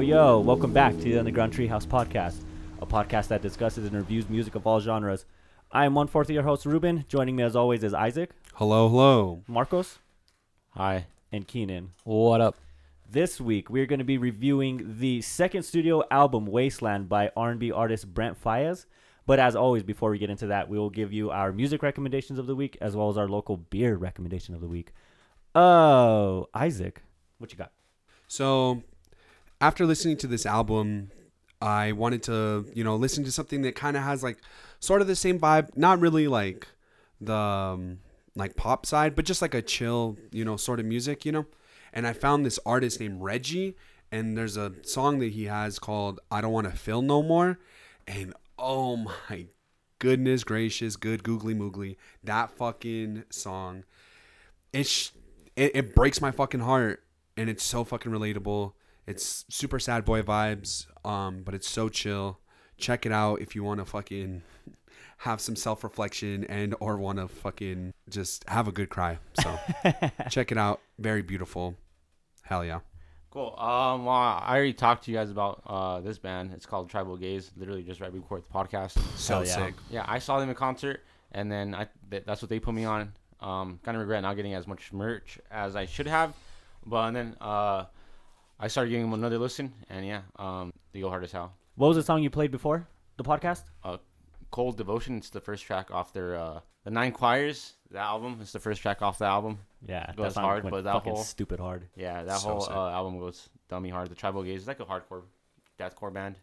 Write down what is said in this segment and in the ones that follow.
Yo, welcome back to the Underground Treehouse Podcast, a podcast that discusses and reviews music of all genres. I am 1/4 of your host, Ruben. Joining me as always is Isaac. Hello. Marcos. Hi. And Keenan. What up? This week, we're going to be reviewing the second studio album, Wasteland, by R&B artist Brent Faiyaz. But as always, before we get into that, we will give you our music recommendations of the week, as well as our local beer recommendation of the week. Oh, Isaac, what you got? So, after listening to this album, I wanted to, listen to something that kind of has like sort of the same vibe, not really like the like pop side, but just like a chill, sort of music, And I found this artist named Reggie, and there's a song that he has called I Don't Want to Feel No More. And oh my goodness gracious, good googly moogly, that fucking song, it breaks my fucking heart, and it's so fucking relatable. It's super sad boy vibes, but it's so chill. Check it out if you want to fucking have some self-reflection and or want to fucking just have a good cry. So check it out. Very beautiful. Hell yeah. Cool. Well, I already talked to you guys about this band. It's called Tribal Gaze. Literally just right before the podcast. So sick. Yeah, I saw them in concert, and then that's what they put me on. Kind of regret not getting as much merch as I should have, but then I started giving them another listen, and yeah, they go hard as hell. What was the song you played before the podcast? Cold Devotion. It's the first track off their the Nine Choirs. The album. It's the first track off the album. Yeah, it goes hard, but that fucking whole stupid hard. Yeah, that So whole album goes dummy hard. The Tribal Gaze is like a hardcore deathcore band.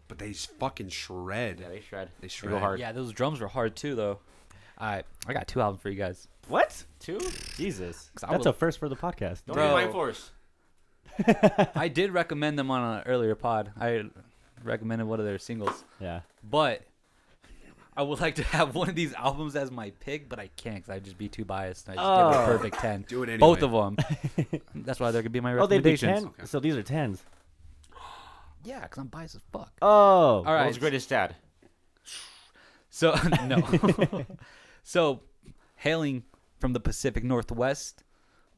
But they fucking shred. Yeah, they shred. They shred. They go hard. Yeah, those drums were hard too, though. I got 2 albums for you guys. What? 2? Jesus, 'Cause I that's was- a first for the podcast. Don't Bro. be Mind Force. I did recommend them on an earlier pod. I recommended one of their singles, Yeah. but I would like to have one of these albums as my pick, but I can't because I'd just be too biased. And I just give it a perfect 10. Do it anyway. Both of them. That's why they're gonna be my Oh, they'd be recommendations. 10? Okay. So these are 10s. Yeah, because I'm biased as fuck. Oh. All right. World's Greatest Dad. So no. So hailing from the Pacific Northwest,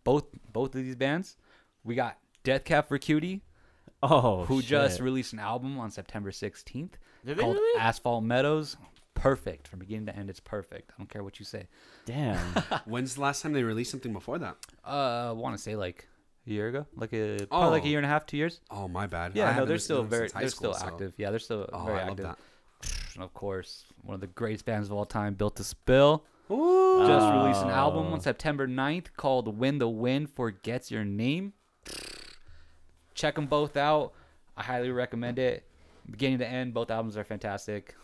both of these bands, we got Death Cab for Cutie, who just released an album on September 16th Did they called really? Asphalt Meadows. Perfect from beginning to end. It's perfect. I don't care what you say. Damn. When's the last time they released something before that? I want to say like a year ago, probably like a year and a half, 2 years. Oh, my bad. I Yeah, no, haven't they're listened still to them since high they're school, still so- active. Yeah, they're still Oh, very I love active. that. And of course, one of the greatest bands of all time, Built to Spill. Ooh. Just released an album on September 9th called When the Wind Forgets Your Name. Check them both out. I highly recommend it. Beginning to end, both albums are fantastic.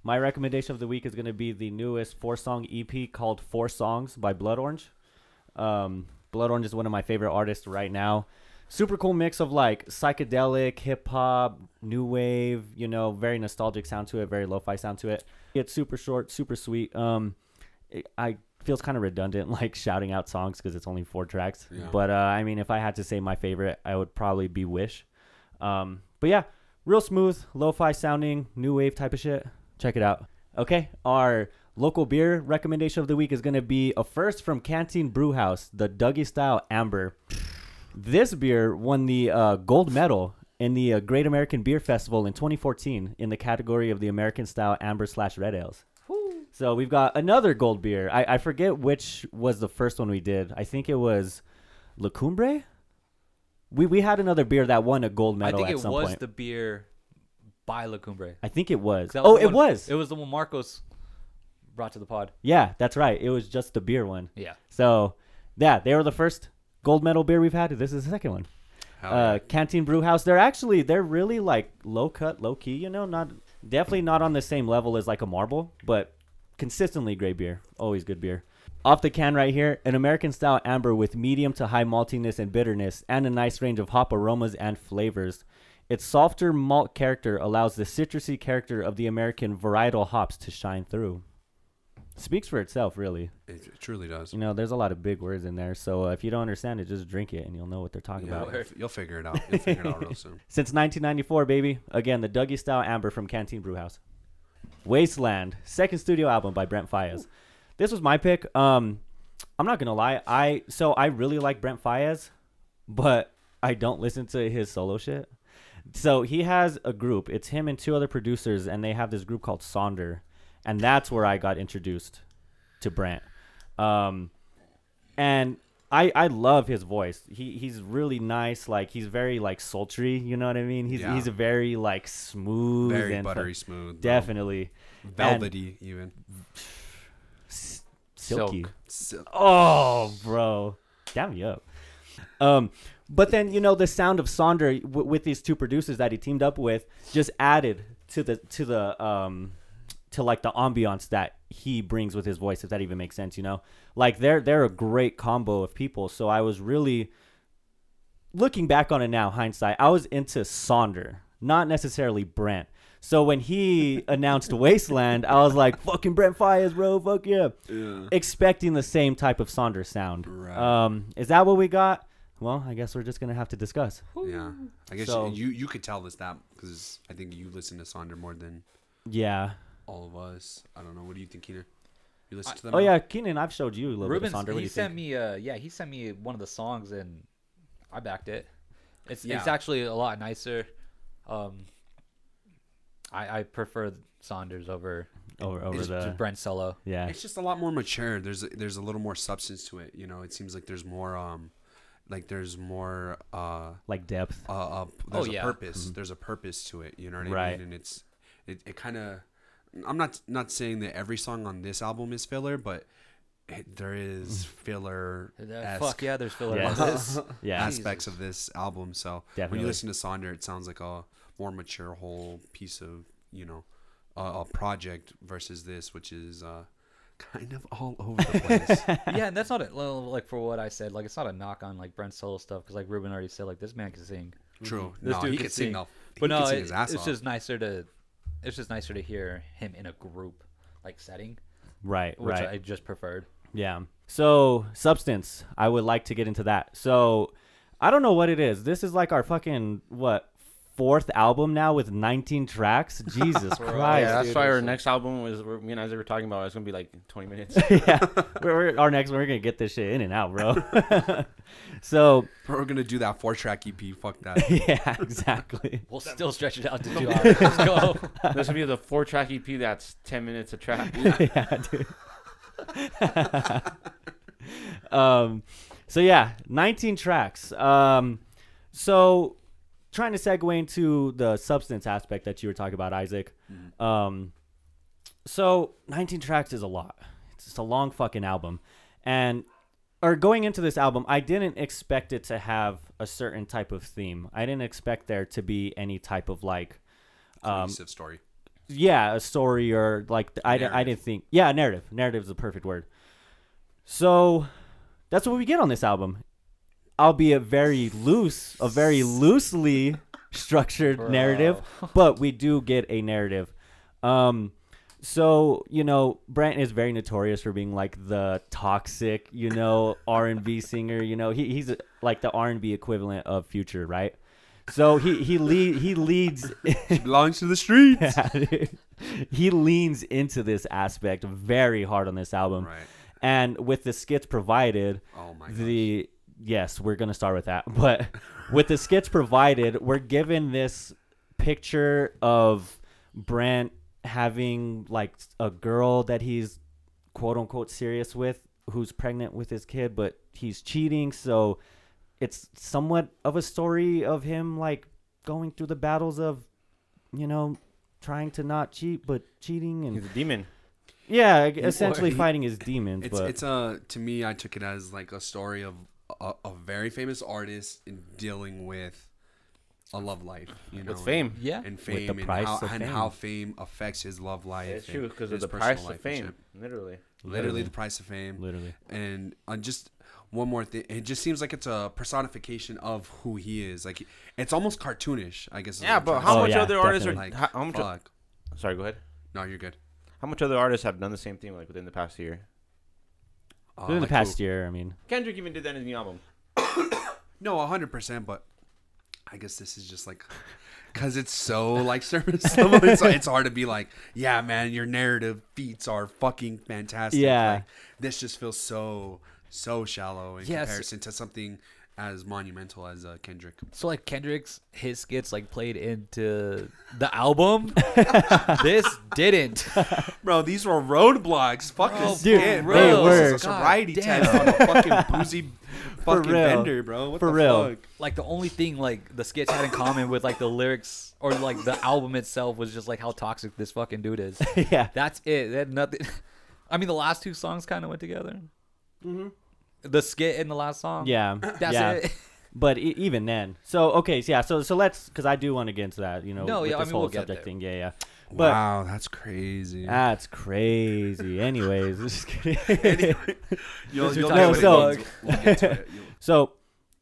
My recommendation of the week is going to be the newest 4-song EP called 4 Songs by Blood Orange. Blood Orange is one of my favorite artists right now. Super cool mix of like psychedelic, hip hop, new wave, very nostalgic sound to it, very lo-fi sound to it. It's super short, super sweet. I feels kind of redundant like shouting out songs because it's only 4 tracks. Yeah. But if I had to say my favorite, I would probably be Wish. But yeah, real smooth, lo-fi sounding, new wave type of shit. Check it out. Okay, our local beer recommendation of the week is going to be a first from Canteen Brewhouse, the Dougie Style Amber. This beer won the gold medal in the Great American Beer Festival in 2014 in the category of the American Style Amber/Red Ales. Woo. So we've got another gold beer. I forget which was the first one we did. I think it was La Cumbre. We had another beer that won a gold medal I think at it some was point. the beer by La Cumbre. I think it was. That Oh, the it one- was. It was the one Marcos brought to the pod. Yeah, that's right. It was just the beer one. Yeah. So, yeah, they were the first gold medal beer we've had. This is the second one. Hell yeah. Canteen Brewhouse. They're really like low cut, low key. Definitely not on the same level as like a Marble, but consistently great beer. Always good beer. Off the can right here, an American style amber with medium to high maltiness and bitterness, and a nice range of hop aromas and flavors. Its softer malt character allows the citrusy character of the American varietal hops to shine through. speaks for itself, really. It truly does. You know, there's a lot of big words in there. So if you don't understand it, just drink it and you'll know what they're talking Yeah, about. you'll figure it out. You'll figure it out real soon. Since 1994, baby. Again, the Dougie Style Amber from Canteen Brewhouse. Wasteland, second studio album by Brent Faiyaz. This was my pick. I'm not gonna lie. I really like Brent Faiyaz, but I don't listen to his solo shit. So he has a group. It's him and two other producers, and they have this group called Sonder, and that's where I got introduced to Brent. And I love his voice. He's really nice. Like, he's very like sultry. You know what I mean? He's a very like smooth, very and buttery smooth. Definitely Velvety even. Silky. Silk. Oh, bro, damn you up. But then, you know, the sound of Sonder with these two producers that he teamed up with just added to like the ambiance that he brings with his voice, if that even makes sense. You know, like they're a great combo of people. So I was really looking back on it now, hindsight, I was into Sonder, not necessarily Brent. So when he announced Wasteland, I was like, fucking Brent Faiyaz, bro, fuck yeah. Expecting the same type of Sonder sound. Right. Is that what we got? Well, I guess we're just going to have to discuss. Yeah. I guess So- you could tell us that because I think you listen to Sonder more than Yeah. all of us. I don't know. What do you think, Keener? You listen to them? Oh, now? yeah, Keenan, I've showed you a little Rubens, bit of Sonder. What do he you sent think? me he sent me one of the songs and I backed it. It's Yeah. actually a lot nicer. I prefer Saunders over Over Brent solo. yeah. It's just a lot more mature. There's a little more substance to it. You know, it seems like there's more like there's more Like depth. there's yeah. a purpose. There's a purpose to it. You know what I Right. mean? And it kind of. I'm not saying that every song on this album is filler, but there is filler. Fuck yeah, there's filler Yes. on this. Yeah. aspects of this album. So when Definitely. you listen to Sonder, it sounds like a more mature whole piece of, you know, a project versus this, which is kind of all over the place. Yeah, and that's not it. Like for what I said, like it's not a knock on like Brent's solo stuff because like Ruben already said, like this man can sing. True. This No, dude he can could sing. sing. No, But no, his ass it's off. just nicer to hear him in a group like setting, Right, which right. I just preferred. Yeah. So, Substance, I would like to get into that. So, I don't know what it is. This is like our fucking, fourth album now with 19 tracks? Jesus Christ. Yeah, that's dude. why our next album was me and Isaac were talking about. It's gonna be like 20 minutes. Yeah. Our next one, we're going to get this shit in and out, bro. So, We're gonna do that 4-track EP. Fuck that. yeah, exactly. We'll still stretch it out to 2 hours. Let's go. This will be the 4-track EP that's 10 minutes a track. Yeah, dude. So yeah, 19 tracks. So trying to segue into the substance aspect that you were talking about, Isaac. So 19 tracks is a lot. It's a long fucking album. Or going into this album, I didn't expect it to have a certain type of theme. I didn't expect there to be any type of like, Cohesive story. yeah, a story or like I didn't think. Yeah, narrative. Narrative is the perfect word. So that's what we get on this album, albeit very loosely structured narrative, but we do get a narrative. So, you know, Brent is very notorious for being like the toxic, you know, R&B singer. You know, he's like the R&B equivalent of Future, right? So he leads. Belongs to the streets. Yeah, dude. He leans into this aspect very hard on this album. Right. And with the skits provided, Oh my god. yes, we're gonna start with that. But with the skits provided, we're given this picture of Brent having like a girl that he's quote unquote serious with, who's pregnant with his kid, but he's cheating. So it's somewhat of a story of him like going through the battles of, you know, trying to not cheat but cheating, and He's a demon. yeah, essentially fighting his demons. It's to me, I took it as like a story of a very famous artist in dealing with a love life, you know, With fame. Yeah. and With fame, the price of and fame. how fame affects his love life. It's true and because of his the personal price of life and fame. shit. Literally. Literally the price of fame. literally. And just one more thing, it just seems like it's a personification of who he is. Like it's almost cartoonish, I guess. is Yeah, what I'm but trying to how Oh, much yeah, other artists are? definitely. say. How much? Fuck. Sorry, go ahead. No, you're good. How much other artists have done the same thing like within the past year? Within the Like past who? year, I mean, Kendrick even did that in his new album. No, 100%. But I guess this is just like, because it's so like surface level. It's hard to be like, yeah, man, your narrative feats are fucking fantastic. Yeah. Like, this just feels so shallow in Yes. comparison to something as monumental as Kendrick. So like Kendrick's his skits like played into the album. This didn't. Bro, these were roadblocks. Fuck Bro, this dude, skit, they bro. were. This is a God sobriety damn. test on a fucking boozy fucking real. vendor, bro. What For the real. fuck? Like the only thing like the skits had in common with like the lyrics or like the album itself was just like how toxic this fucking dude is. yeah. That's it. They had nothing. I mean, the last two songs kind of went together. Mm-hmm. The skit and the last song. Yeah. That's yeah. it. But even then, so okay, so yeah, so let's, because I do want to get into that, you know, No, with yeah, I this mean, whole we'll get subject there. thing, yeah. But Wow, that's crazy. that's crazy. Anyways, just kidding. You'll Since we're get talking to about it. We'll get to it. So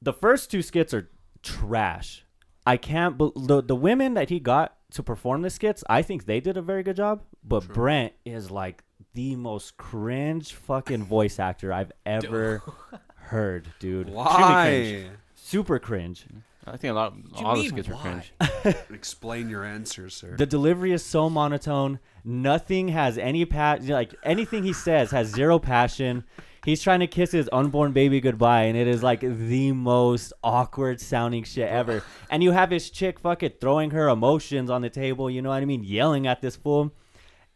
the first two skits are trash. I can't. The women that he got to perform the skits, I think they did a very good job. But True. Brent is like the most cringe fucking voice actor I've ever heard, dude. Extremely cringe. Why? Super cringe. I think all the skits are cringe. Explain your answers, sir. The delivery is so monotone. Nothing has any like anything he says has zero passion. He's trying to kiss his unborn baby goodbye, and it is like the most awkward sounding shit ever. And you have his chick fucking throwing her emotions on the table, you know what I mean? Yelling at this fool.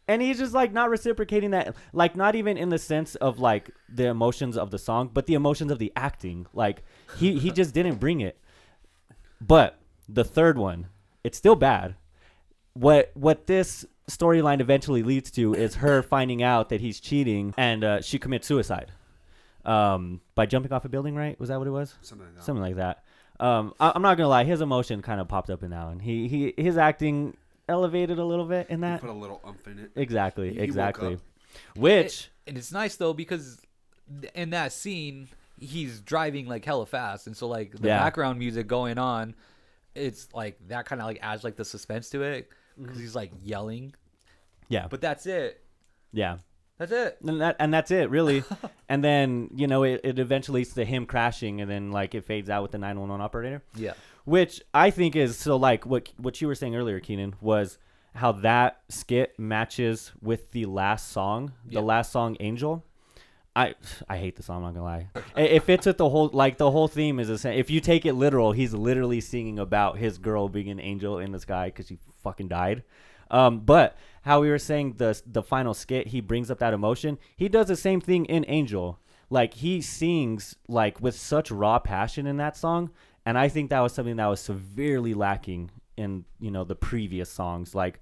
And he's just like not reciprocating that, like not even in the sense of like the emotions of the song, but the emotions of the acting. Like he just didn't bring it. But the third one, it's still bad. What this storyline eventually leads to is her finding out that he's cheating, and she commits suicide by jumping off a building, right? Was that what it was? Something like that. I'm not gonna lie, his emotion kind of popped up in that one. His acting elevated a little bit in that. Put a little umph in it. Exactly, He woke exactly. up. Which And it's nice though because in that scene he's driving like hella fast, and so like the Yeah. background music going on, it's like that kind of like adds like the suspense to it because he's like yelling. yeah, But that's it. yeah. That's it. And that's it, really. And then, you know, it eventually leads to him crashing, and then like it fades out with the 911 operator. Yeah. Which I think is so like what you were saying earlier, Keenan, was how that skit matches with the last song, Yeah. the last song, Angel. I hate the song, I'm not gonna lie. It fits with the whole theme is the same. If you take it literal, he's literally singing about his girl being an angel in the sky because she fucking died. But how we were saying the final skit, he brings up that emotion. He does the same thing in Angel. Like he sings like with such raw passion in that song, and I think that was something that was severely lacking in, you know, the previous songs. Like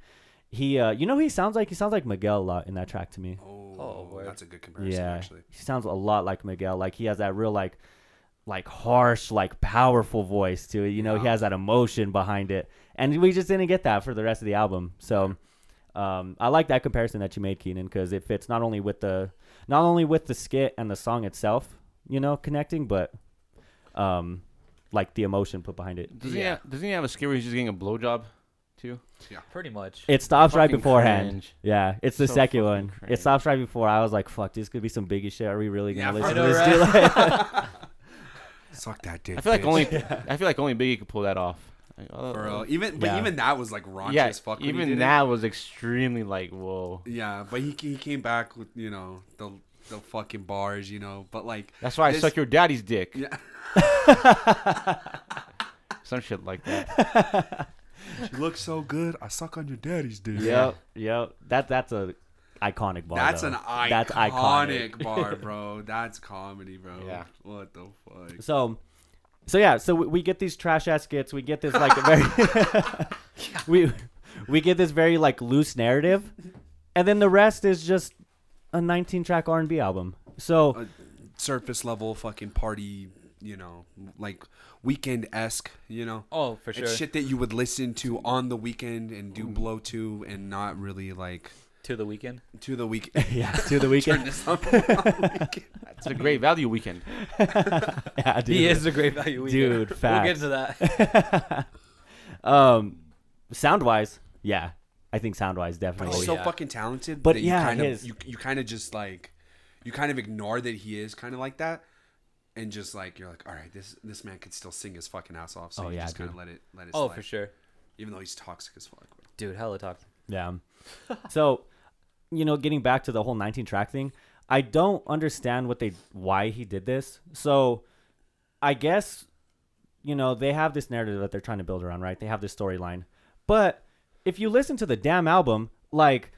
he he sounds like Miguel a lot in that track to me. Oh, word. That's a good comparison, Yeah, actually. he sounds a lot like Miguel. Like he has that real like harsh, like powerful voice to it. You know, he Yeah. has that emotion behind it, and we just didn't get that for the rest of the album. So, I like that comparison that you made, Keenan, because it fits not only with the skit and the song itself, you know, connecting, but like the emotion put behind it. Doesn't he have a skit where he's just getting a blowjob too? Pretty much. It stops right Fucking beforehand. cringe. Yeah, it's the So second fucking one. cringe. It stops right before. I was like, "Fuck, this could be some Biggie shit. Are we really gonna Yeah, listen for to this?" real. Dude? Suck that dick. I feel like bitch. only Biggie could pull that off. Like, For real. Even that was like raunchy yeah, as fuck. when he did even it. that was extremely like whoa. Yeah, but he came back with, you know, the fucking bars, you know. But like That's why I this- suck your daddy's dick. Yeah. Some shit like that. She looks so good. I suck on your daddy's dick. Yep. That's a iconic bar. That's though. an iconic, That's iconic. bar, bro. That's comedy, bro. Yeah. What the fuck? So yeah. So we get these trash ass skits. We get this like very we get this very like loose narrative, and then the rest is just a 19-track R&B album. So Surface level fucking party, you know, like weekend-esque, you know. Oh, for sure. It's shit that you would listen to on the weekend and do blow to, and not really like To the weekend. to the weekend. yeah, to the Turn weekend. this up on the weekend. It's a great value weekend. Yeah, dude. He is a great value weekend. Dude, We'll facts. get into that. Sound wise, yeah. I think sound wise, But definitely. he's so yeah. fucking talented. But that yeah, you kind of his- you kind of just like you kind of ignore that he is kind of like that, and just like you're like, all right, this man could still sing his fucking ass off. So Oh, you yeah, just kind of dude. let it Oh, slide. for sure, Even though he's toxic as fuck. dude. Hella toxic. Yeah. So, getting back to the whole 19 track thing, I don't understand why he did this. So, I guess, they have this narrative that they're trying to build around, right? They have this storyline. But if you listen to the damn album, like,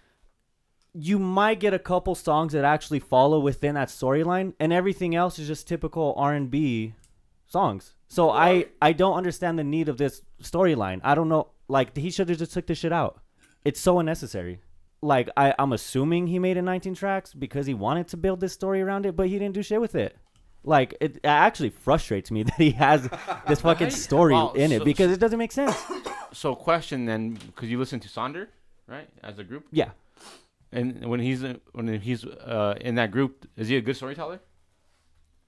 you might get a couple songs that actually follow within that storyline, and everything else is just typical R&B songs. So I don't understand the need of this storyline. I don't know. Like, he should have just took this shit out. It's so unnecessary. Like, I'm assuming he made it 19 tracks because he wanted to build this story around it, but he didn't do shit with it. Like, it actually frustrates me that he has this fucking story Well, in it so- because it doesn't make sense. So question then, because you listen to Sonder, right, as a group, Yeah. and when he's in that group, is he a good storyteller?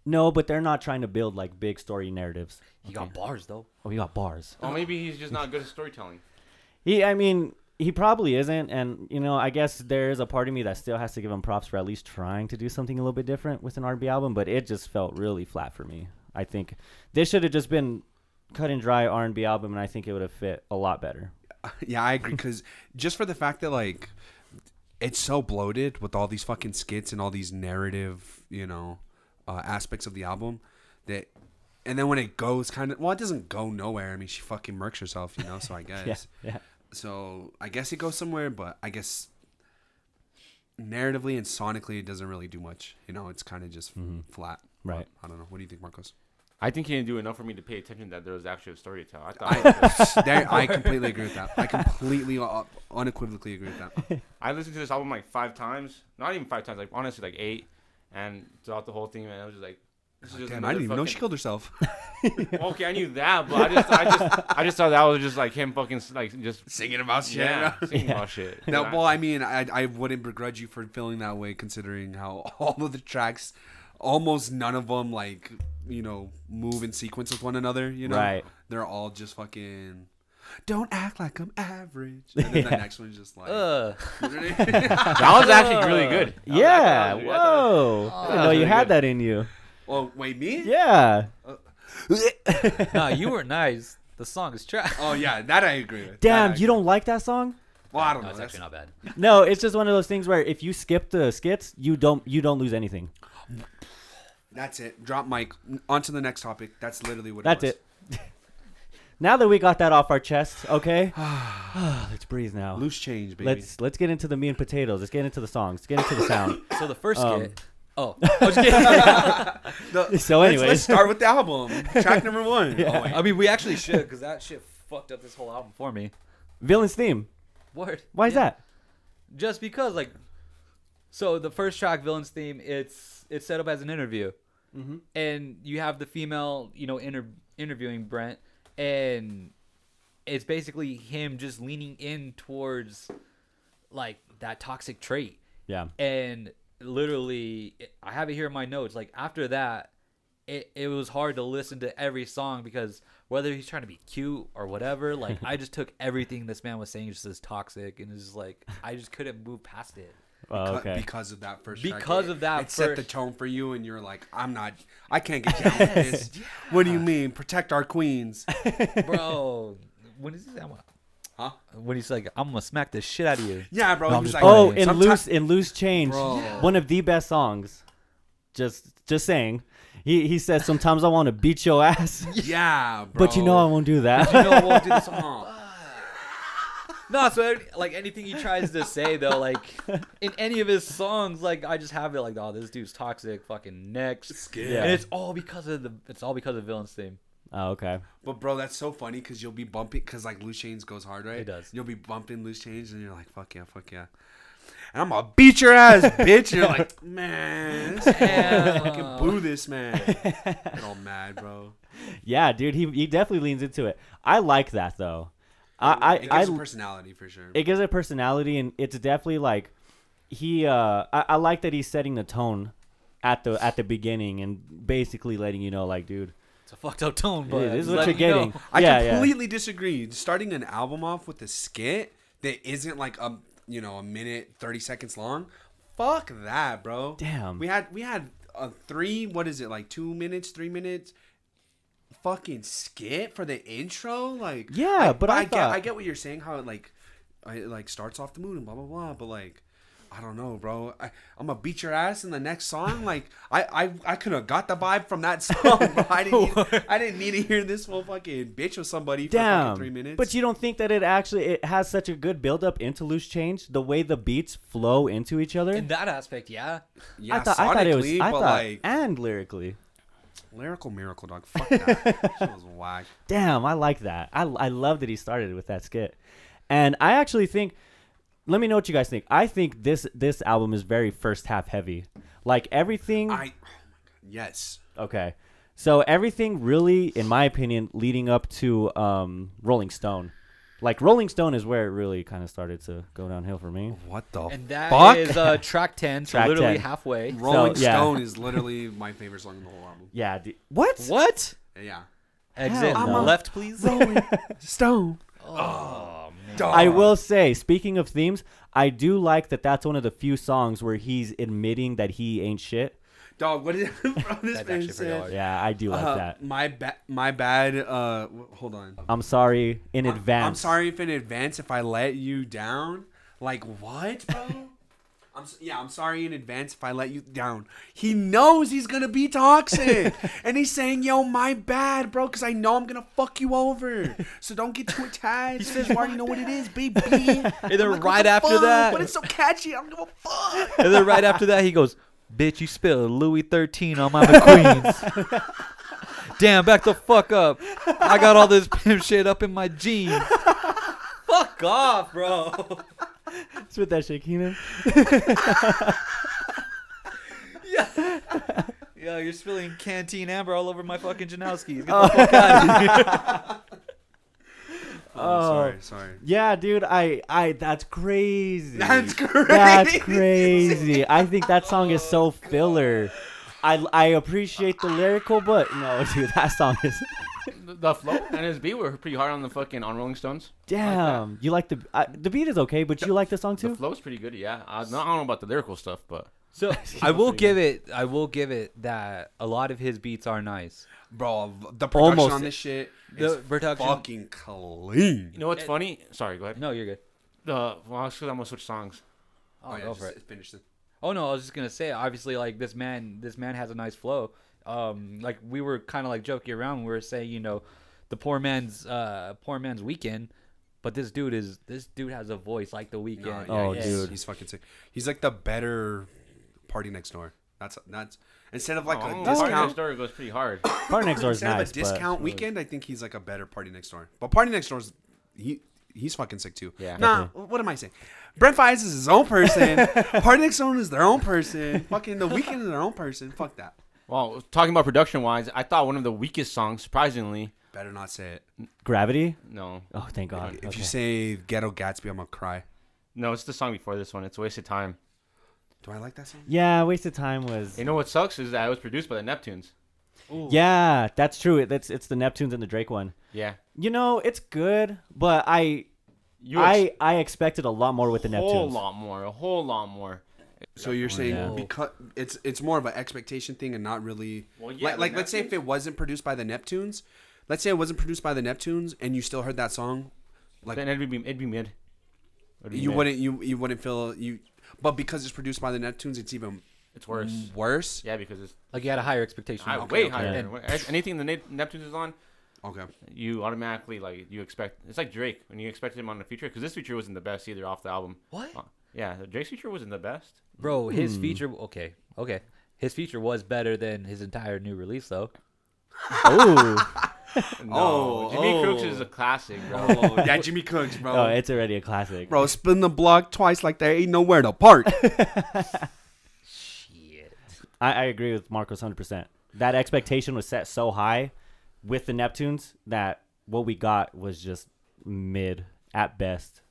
No, but they're not trying to build, like, big story narratives. He got bars though. Oh, he got bars. Or maybe he's just not good at storytelling. He probably isn't, and I guess there is a part of me that still has to give him props for at least trying to do something a little bit different with an R&B album, but it just felt really flat for me. I think this should have just been cut and dry R&B album, and I think it would have fit a lot better. Yeah, I agree. Because just for the fact that like it's so bloated with all these fucking skits and all these narrative, aspects of the album that. And then when it goes it doesn't go nowhere. I mean, she fucking murks herself, so I guess. Yeah. So I guess it goes somewhere, but I guess narratively and sonically it doesn't really do much. It's kind of just flat. Right. I don't know. What do you think, Marcos? I think he didn't do enough for me to pay attention that there was actually a story to tell. I thought I completely agree with that. I completely, unequivocally agree with that. I listened to this album like 5 times. Not even 5 times, like honestly like 8. And throughout the whole thing, man, I was just like, this is just Damn, I didn't even know she fucking- killed herself. Okay, I knew that, but I just thought that was just like him fucking like just Singing about shit. yeah, singing about shit. No, well, I mean, I wouldn't begrudge you for feeling that way, considering how all of the tracks, almost none of them, like, move in sequence with one another, Right. They're all just fucking, don't act like I'm average. And then the next one's just like, That was actually really good. Yeah. I thought it was- Whoa. I didn't know you really had good. that in you. oh, wait, me? Yeah. Nah, you were nice. The song is trash. Oh, yeah, that I agree with. Damn, That I you don't like that song? Well, I don't No, know. it's That's, actually not bad. No, it's just one of those things where if you skip the skits, you don't lose anything. that's it. Drop mic. On to the next topic. That's literally what That's it it. Now that we got that off our chest, okay? Let's breathe now. was. Loose change, baby. Let's get into the meat and potatoes. Let's get into the songs. Let's get into the sound. So the first Um, skit. Oh, I was kidding. So let's anyways, start with the album. Track number 1. Yeah. Oh, wait. I mean, we actually should, because that shit fucked up this whole album for me. Villain's theme. Word. Why is Yeah. that? Just because, like, so the first track, Villain's Theme, it's set up as an interview, and you have the female, interviewing Brent, and it's basically him just leaning in towards, like, that toxic trait, Yeah. and literally, I have it here in my notes. Like, after that, it was hard to listen to every song because whether he's trying to be cute or whatever, like, I just took everything this man was saying just as toxic, and it's just like I just couldn't move past it. Oh, okay. Because of that first track. Because of that it set the first- tone for you, and you're like, I can't get down with this. What do you mean? Protect our queens. Bro, when is this? Huh? When he's like, I'm gonna smack the shit out of you. Yeah, bro. No, I'm he's just like, Oh, playing. in loose change, Bro. one of the best songs. Just saying. He says sometimes I want to beat your ass, yeah, bro. but I won't do that. You know I won't do this. No, so like anything he tries to say though, like in any of his songs, like I just have it like, oh, this dude's toxic, fucking next, Yeah. and it's all because of Villain's Theme. Oh, okay. But bro, that's so funny because you'll be bumping because like Loose Chains goes hard, right? It does. You'll be bumping Loose Chains and you're like, fuck yeah. And I'm gonna beat your ass, bitch. And you're like, man, this Damn. fucking boo this man. Get all mad, bro. Yeah, dude, he definitely leans into it. I like that though. It gives a personality for sure. It gives it personality, and it's definitely like I like that he's setting the tone at the beginning and basically letting you know, like, dude, It's a fucked up tone, but this is just what you're letting you know. getting. I Yeah. completely disagree. Starting an album off with a skit that isn't like a a minute 30 seconds long, fuck that, bro. Damn. We had a 2 minutes, 3 minutes fucking skit for the intro, like Yeah, but I get what you're saying, how it starts off the moon and blah blah blah, but like I don't know, bro. I'm gonna beat your ass in the next song. Like I could have got the vibe from that song, bro. I didn't need to hear this whole fucking bitch with somebody for fucking 3 minutes. But you don't think that it has such a good build up into Loose Change, the way the beats flow into each other? In that aspect, yeah. Yeah, I thought it was like and lyrically. Lyrical miracle, dog. Fuck that. Shit was whack. Damn, I like that. I love that he started with that skit. And I actually think, let me know what you guys think. I think this album is very first half heavy. Like everything. Oh my God. Yes. Okay. So everything really, in my opinion, leading up to Rolling Stone. Like Rolling Stone is where it really kind of started to go downhill for me. What the And that fuck? is track 10, so Track literally 10. halfway. Rolling So, yeah. Stone is literally my favorite song in the whole album. Yeah. What? What? Yeah. Exit Hell no. left, please. Rolling Stone. Oh, man. Dog. I will say, speaking of themes, I do like that that's one of the few songs where he's admitting that he ain't shit. Dog, what is it? Bro, this That's man actually pretty said, hard. Yeah, I do like that. My bad. Hold on. I'm sorry in advance. I'm sorry if in advance if I let you down. Like what, bro? I'm sorry in advance if I let you down. He knows he's gonna be toxic, and he's saying, "Yo, my bad, bro, because I know I'm gonna fuck you over. So don't get too attached. He says, "You already know what it is, baby." And then I'm like, right "What the after fuck?" that, But it's so catchy. I don't give a fuck. and then right after that, he goes, "Bitch, you spilled Louis 13 on my McQueens." Damn, back the fuck up. I got all this pimp shit up in my jeans. Fuck off, bro. Spit that shit, Keenan. Yeah. Yo, you're spilling canteen amber all over my fucking Janowski. Get the fuck out of here. Oh, sorry. Yeah, dude, I that's crazy. That's crazy. That's crazy. I think that song is so filler. I appreciate the lyrical, but no, dude, that song is The flow and his beat were pretty hard on the fucking on Rolling Stones. damn. You like the beat is okay, but you like the song The too? flow's pretty good, yeah. I don't know about the lyrical stuff, but So I will give it that a lot of his beats are nice. Bro, the production Almost. on this shit The is production- fucking clean. you know what's funny? Sorry, go ahead. No, you're good. Well, I'm gonna switch songs. Oh, go for it. Finish it. Oh no, I was just gonna say, obviously, like this man has a nice flow. Like we were kind of like joking around. When we were saying, the poor man's Weekend, but this dude has a voice like the Weekend. Oh, he's, dude. he's fucking sick. He's like the better Party Next Door. That's instead of like a Party discount. Next Door goes pretty hard. Party Next Door is Instead nice. of a discount Weekend, I think he's like a better Party Next Door. But Party Next Door's he's fucking sick too. Yeah. Nah, what am I saying? Brent Faiyaz is his own person. Party Next Door is their own person. Fucking The Weeknd is their own person. Fuck that. Well, talking about production wise, I thought one of the weakest songs, surprisingly. Better not say it. Gravity. No, Oh, thank God. If Okay. you say Ghetto Gatsby, I'm gonna cry. no, it's the song before this one. It's Wasted Time. Do I like that song? Yeah, Wasted Time was. You know what sucks is that it was produced by the Neptunes. Yeah, that's true. It's the Neptunes and the Drake one. Yeah. It's good, but I expected a lot more with the A whole Neptunes. lot more. So you're saying Yeah. because it's more of an expectation thing and not really Well, yeah, like the let's say if it wasn't produced by the Neptunes, and you still heard that song, like Then it'd be mid. It'd be you mid. wouldn't feel you, but because it's produced by the Neptunes, it's even It's worse. worse. Yeah, because it's Like you had a higher expectation. way okay. higher. Yeah. Anything the Neptunes is on, Okay. you automatically you expect. It's like Drake when you expect him on the feature, because this feature wasn't the best either off the album. What? Yeah, Drake's feature wasn't the best. Bro, his feature. Okay. His feature was better than his entire new release, though. Oh, No, Jimmy oh. Crooks is a classic, bro. Oh, yeah, Jimmy Cooks, bro. oh, it's already a classic. Bro, spin the block twice like there ain't nowhere to park. Shit. I agree with Marcos 100%. That expectation was set so high with the Neptunes that what we got was just mid at best.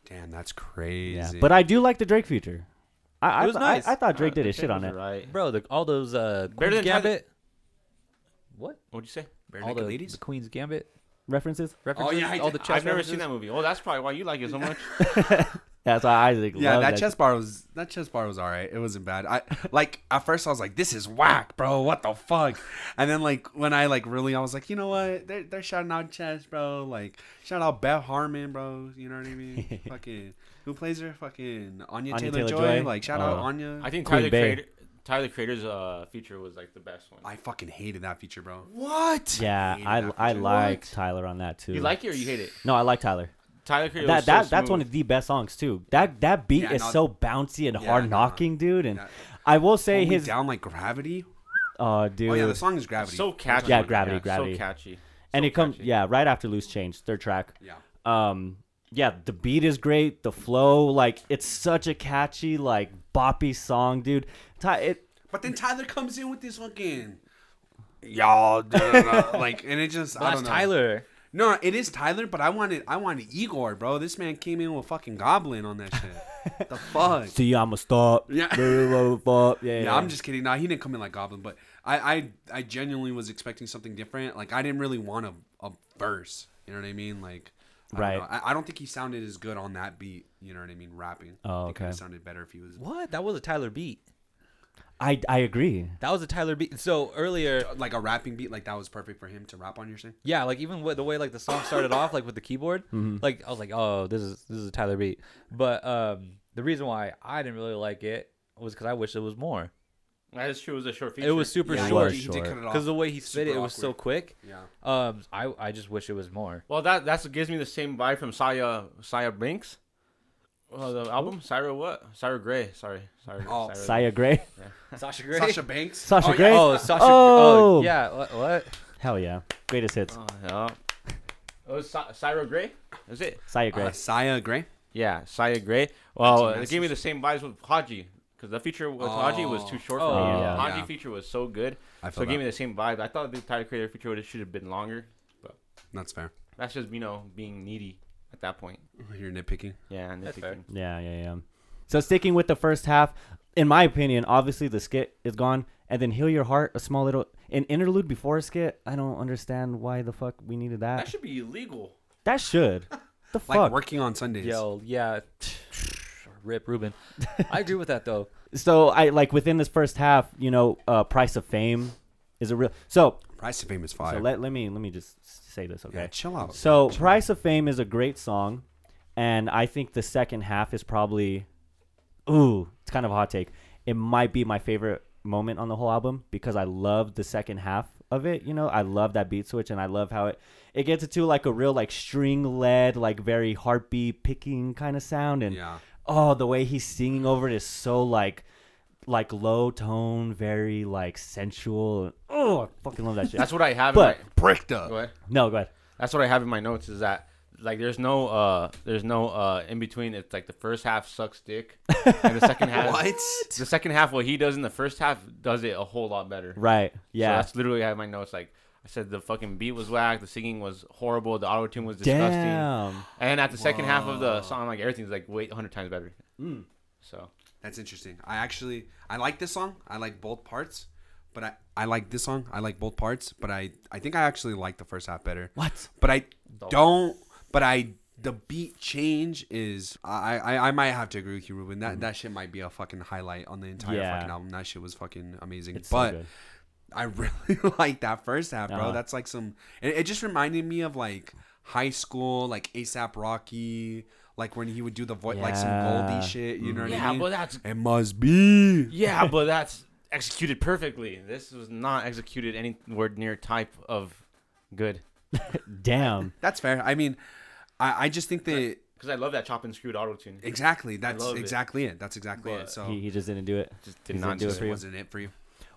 Damn, that's crazy. Yeah, but I do like the Drake feature. I It was nice. I thought Drake did his Drake shit on was it. Right. Bro, all those Better Queen's than Tyler- Gambit. What? What'd you say? Bare All Naked the Ladies. Queen's Gambit. references? References, yeah, I all did- the chess I've never references. seen that movie. Oh, that's probably why you like it so much. That's why Isaac. Yeah, loves that chess bar was all right. It wasn't bad. I like at first I was like, this is whack, bro. What the fuck? And then like when I like really, I was like, you know what? They're shouting out chess, bro. Like shout out Beth Harmon, bro. You know what I mean? Fucking who plays her? Fucking Anya Taylor-Joy. Like shout out Anya. I think Queen Bey. Tyler the Creator's feature was like the best one. I fucking hated that feature, bro. What? Yeah, hated I that I feature. like What? Tyler on that too. You like it or you hate it? No, I like Tyler. Tyler the Creator was so That's smooth. one of the best songs too. That beat Yeah, is no- so bouncy and Yeah, hard no. knocking, dude. And Yeah. I will say Hold Me his down like Gravity. dude. Oh yeah, the song is Gravity. So catchy. Yeah, Gravity. So catchy. And So it comes catchy. right after Loose Change, third track. Yeah. Yeah, the beat is great, the flow, like it's such a catchy, like boppy song, dude. But then Tyler comes in with this fucking y'all like, and it just Well, I that's don't know. Tyler. No, it is Tyler, but I wanted Igor, bro. This man came in with fucking Goblin on that shit. The fuck? See, I'ma stop. Yeah. Yeah, I'm just kidding. Nah, he didn't come in like Goblin, but I genuinely was expecting something different. Like I didn't really want a verse. You know what I mean? Like Right. I don't think he sounded as good on that beat. You know what I mean? Rapping. Oh, I think it okay. sounded better if he was What? That was a Tyler beat. I agree. That was a Tyler beat. So earlier, like a rapping beat. Like that was perfect for him to rap on. You're saying? yeah, like even with the way like the song started off, like with the keyboard, like I was like, oh, this is a Tyler beat. But the reason why I didn't really like it was because I wish it was more. That is true. It was a short feature. It was super Yeah, short he did cut it off. because the way he spit it, Super it was so awkward. quick. Yeah. I just wish it was more. Well, that's what gives me the same vibe from Saya Brinks. The album Syra what? Syra Gray. Sorry. Oh, Saya Gray. Sasha Grey. Sasha Banks. Sasha Oh, Grey? yeah. Oh, Sasha. Oh. Oh, yeah. What? Hell yeah. Greatest hits. Oh, yeah. It was Syra Gray. Is it? Saya Gray. Saya Gray. Yeah, Saya Gray. Well, That's it gave me the same vibes with Haji. Because the feature with Haji was too short Oh, for me. yeah. The Haji Yeah. feature was so good. I So feel it gave that. me the same vibe. I thought the Tyler Creator feature should have been longer. That's fair. That's just, being needy at that point. You're nitpicking. Yeah, and That's fair. Yeah. So sticking with the first half, in my opinion, obviously the skit is gone, and then Heal Your Heart, a small little an interlude before a skit. I don't understand why the fuck we needed That that. should be illegal. That should. The Like fuck. working on Sundays. Yo, yeah. Rip Ruben. I agree with that though. So I like within this first half, Price of Fame is a real. So Price of Fame is fire. so let me just say this, okay? Yeah, chill out. So Chill Price of Fame is a great song, and I think the second half is probably, it's kind of a hot take. It might be my favorite moment on the whole album because I love the second half of it. I love that beat switch, and I love how it gets into like a real like string led, like very heartbeat picking kind of sound, and Yeah. the way he's singing over it is so like low tone, very like sensual. Oh, I fucking love that shit. That's what I have But- in my... Bricked up. Go ahead. No, go ahead. That's what I have in my notes is that like there's no in between. It's like the first half sucks dick and the second half the second half what he does in the first half does it a whole lot better. Right. So Yeah. that's literally I have in my notes. Like I said, the fucking beat was whack, the singing was horrible, the auto tune was disgusting. Damn. And at the second half of the song, like everything's like 100 times better. So That's interesting. I like this song. I like both parts. But I like this song. I like both parts. But I think I actually like the first half better. What? But I don't. But the beat change is I might have to agree with you, Ruben. That shit might be a fucking highlight on the entire Yeah. fucking album. That shit was fucking amazing. It's so but good. I really like that first half, bro. Uh-huh. That's like some. It just reminded me of like high school, like ASAP Rocky, like when he would do the voice, like some Yeah. Goldie shit. You know what I yeah, mean? but that's It must be. but that's executed perfectly. This was not executed anywhere near type of good. Damn. That's fair. I mean, I just think that Because I love that chop and screwed auto tune. exactly. That's love it. exactly it. That's exactly But it. So He just didn't do it. Just did He not didn't do do it it. for you. wasn't it for you?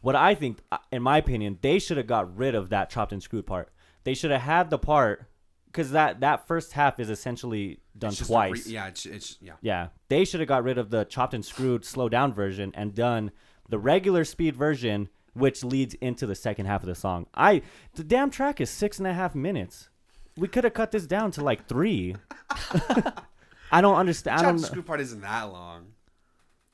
What I think, in my opinion, they should have got rid of that chopped and screwed part. They should have had the part because that first half is essentially done It's just twice. yeah, it's yeah. Yeah, they should have got rid of the chopped and screwed slow down version and done the regular speed version, which leads into the second half of the song. The damn track is 6.5 minutes. We could have cut this down to like 3. I don't understand. I The don't. screw part isn't that long.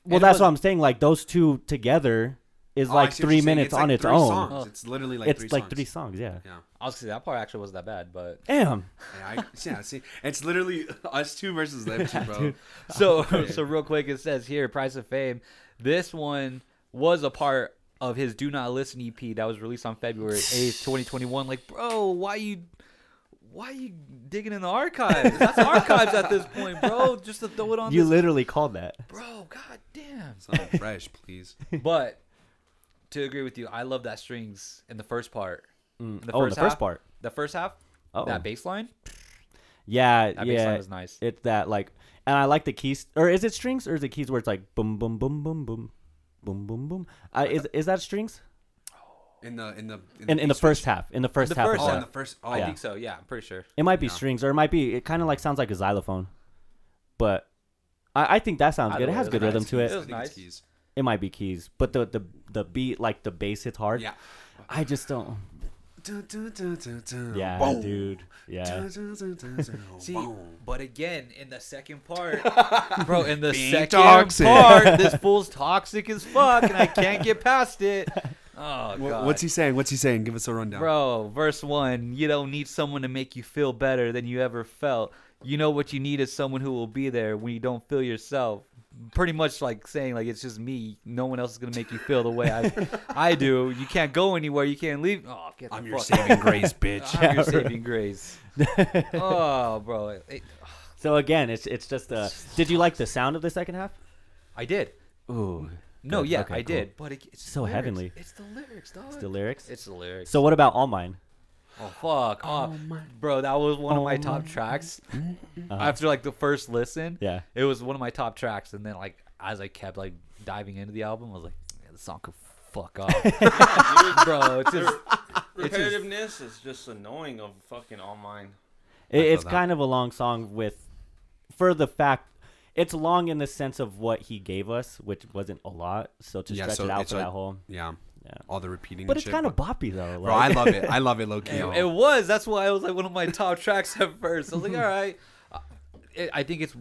Well, that's what I'm saying. Like those two together, is Oh, I like see what 3 you're saying. minutes It's on like its 3 own. songs. Oh. It's literally like It's 3 like songs. 3 songs. Yeah. Yeah. I was gonna say that part actually wasn't that bad, but Damn. Yeah, see, it's literally us two versus them two, bro. Dude. so real quick, it says here, Price of Fame. This one was a part of his Do Not Listen EP that was released on February 8th, 2021. Like, bro, why you digging in the archives? That's archives at this point, bro. Just to throw it on. You this, literally called that. bro. God damn. Something fresh, please. But to agree with you, I love that strings in the first part. Mm. The Oh, first the first half? part. The first half, Oh. that bass line, Yeah, that bass yeah. line was nice. It's that like, and I like the keys. Or is it strings or is it keys where it's like boom, boom, boom, boom, boom, boom, boom, boom? Is that strings? In the In the first half. In the first The half. first of Oh, that. in the first. Oh, I yeah. think so. Yeah, I'm pretty sure. It might be Yeah. strings, or it might be. It kind of like sounds like a xylophone, but I think that sounds good. Either It way, has it good was rhythm nice. to It it. was I think nice. it's keys. It might be keys, but the beat, like the bass hits hard. Yeah. I just don't. Yeah, Boom. dude. Yeah. See, but again, in the second part, bro, in the Being second toxic. part, this fool's toxic as fuck, and I can't get past it. Oh, God. What's he saying? What's he saying? Give us a rundown. Bro, verse 1, you don't need someone to make you feel better than you ever felt. You know what you need is someone who will be there when you don't feel yourself. Pretty much like saying, like, it's just me. No one else is going to make you feel the way I do. You can't go anywhere. You can't leave. Oh, get the I'm your fuck saving grace, bitch. I'm your saving grace. Oh, bro. So again, it's just Did you like the sound of the second half? I did. Ooh. No, Good. yeah, Okay, I cool. did. But it's So the lyrics. heavenly. It's the lyrics, dog. It's the lyrics. It's the lyrics. So what about All Mine? Oh, fuck. Oh, bro, that was one of my top tracks. After, like, the first listen, Yeah. it was one of my top tracks. And then, like, as I kept, like, diving into the album, I was like, yeah, this song could fuck off. Bro, it's just... Repetitiveness is just annoying of fucking All Mine. It's that. kind of a long song for the fact it's long in the sense of what he gave us, which wasn't a lot. So to Yeah, stretch so it out it's for like- that whole, Yeah. yeah. All the repeating. But and it's shit, kind of boppy though. Bro, I Like, love it. I love it, low key. It was. That's why it was, like, one of my top tracks at first. I was like, all right. I think it's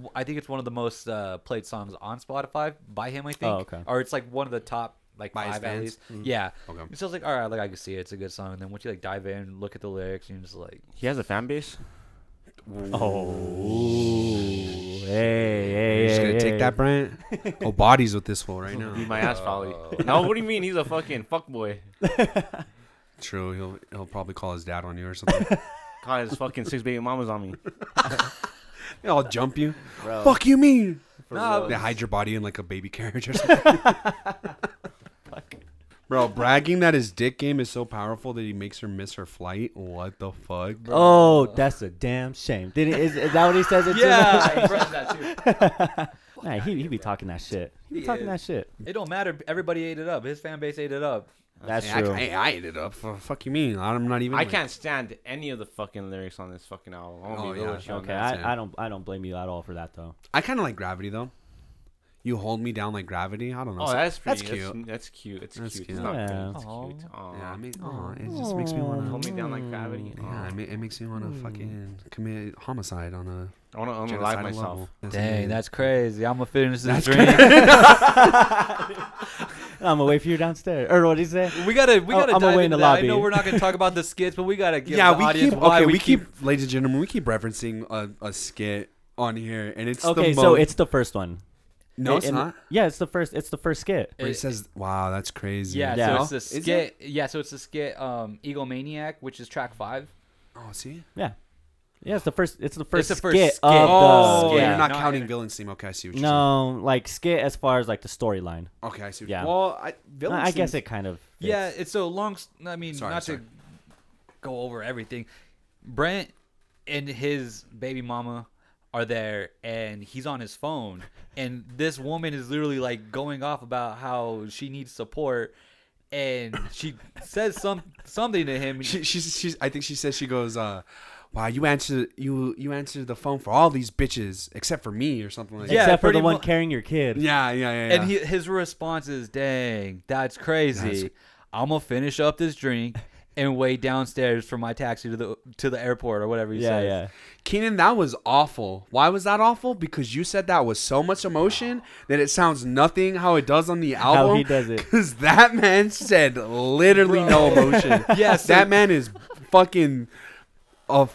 one of the most played songs on Spotify by him, I think. Oh, okay. Or it's, like, one of the top, like, By his 5 at fans? least. Yeah. Okay. So I was like, all right, like, I can see it. It's a good song. And then once you, like, dive in, look at the lyrics, and you're just like... He has a fan base. oh, hey, You're just gonna hey, take hey. that, Brent. Go bodies with this fool right now. Beat my ass probably. No, what do you mean? He's a fucking fuckboy. True. He'll probably call his dad on you or something. God, his fucking 6 baby mamas on me. I'll jump you. Bro. Fuck you mean? No, They hide your body in like a baby carriage or something. Bro, bragging that his dick game is so powerful that he makes her miss her flight. What the fuck? Oh, that's a damn shame. Is that what he says? It yeah, I read that too. Nah, he be talking that shit. He be talking that shit. It don't matter. Everybody ate it up. His fan base ate it up. That's Hey, true. I ate it up. Fuck you mean? I'm not even. I like- can't stand any of the fucking lyrics on this fucking album. I'm gonna Oh, be real yeah. with you on Okay, that. I don't blame you at all for that though. I kind of like Gravity though. You hold me down like gravity. I don't know. Oh, that's pretty. That's cute. That's cute. It's That's cute. cute. It's not Yeah. pretty. It's Aw. cute. Aw. Yeah, it just makes me want Hold to. me down like gravity. Yeah, it makes me want to fucking commit homicide on a I want to genocidal unalive myself. level. That's Dang, amazing. that's crazy. I'm gonna finish this That's drink. I'm gonna wait for you downstairs. Or what did he say? We gotta I'm dive gonna wait in into the that. I lobby. know we're not gonna talk about the skits, but we gotta give Yeah, the we audience keep why okay. we We keep, ladies and gentlemen, we keep referencing a skit on here, and it's Okay, the so most, it's the first one. no, it's And- not. Yeah, it's the first. It's the first skit. Where he says, "Wow, that's crazy." Yeah, Yeah. so it's the Is skit. Yeah, so it's the skit Egomaniac, which is track 5. Oh, see. Yeah, it's the first. It's the first, the first skit, skit. of Oh, the. yeah. you're not No, counting I- villain's theme. Okay, I see what you're No, like skit as far as like the storyline. saying. Okay, I see. What Yeah. Well, villain's I guess theme- it kind of. fits. Yeah, it's so long. I mean, Sorry, not sorry. to go over everything. Brent and his baby mama are there, and he's on his phone, and this woman is literally like going off about how she needs support, and she says something to him. She's. I think she says she goes. Wow, you answer the phone for all these bitches except for me or something like that. Yeah, Except for the pretty one mu- carrying your kid. Yeah. And his response is, "Dang, that's crazy. I'm gonna finish up this drink, and wait downstairs for my taxi to the airport or whatever he says. Yeah. Keenan, that was awful. Why was that awful? Because you said that with so much emotion that it sounds nothing how it does on the album. How he does it. Because that man said literally no emotion. Yes, that man is fucking a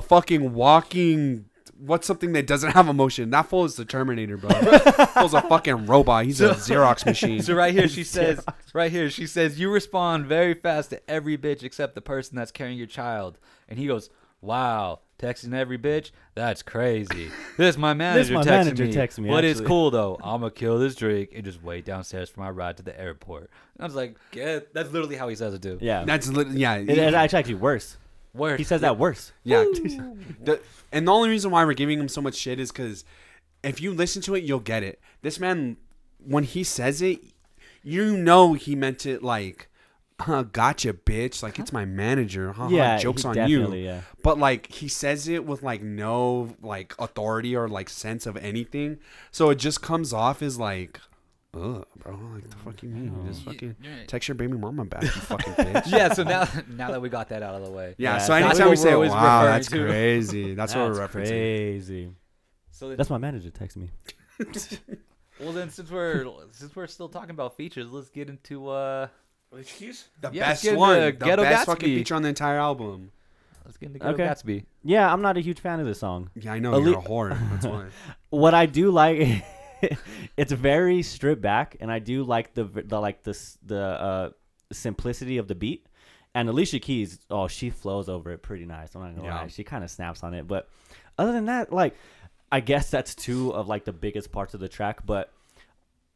fucking walking. What's something that doesn't have emotion? That fool is the Terminator, bro. That fool's a fucking robot. He's a Xerox machine. So right here she says, you respond very fast to every bitch except the person that's carrying your child. And he goes, wow, texting every bitch? That's crazy. This my manager texting me. But it's cool though. I'm gonna kill this drink and just wait downstairs for my ride to the airport. And I was like, yeah, that's literally how he says it too. Yeah. That's yeah. It's actually worse. Worse. He says that worse. Yeah. And the only reason why we're giving him so much shit is because if you listen to it, you'll get it. This man, when he says it, you know he meant it like, gotcha, bitch. Like, it's my manager. Yeah, joke's on you. Yeah. But, like, he says it with, like, no, like, authority or, like, sense of anything. So it just comes off as, like, ugh, bro, like the fuck you mean? You just fucking text your baby mama back, you fucking bitch. Yeah, so now that we got that out of the way. Yeah, so anytime we say, wow, that's to. crazy. That's what we're referencing. Crazy. So then, that's my manager texting me. Well then, since we're still talking about features, let's get into the best one. The best fucking feature on the entire album. Let's get into Ghetto Gatsby. Yeah, I'm not a huge fan of this song. Yeah, I know, you're a whore. That's why. What I do like it's very stripped back, and I do like the simplicity of the beat. And Alicia Keys, she flows over it pretty nice. I'm not gonna lie, she kind of snaps on it. But other than that, like, I guess that's two of like the biggest parts of the track. But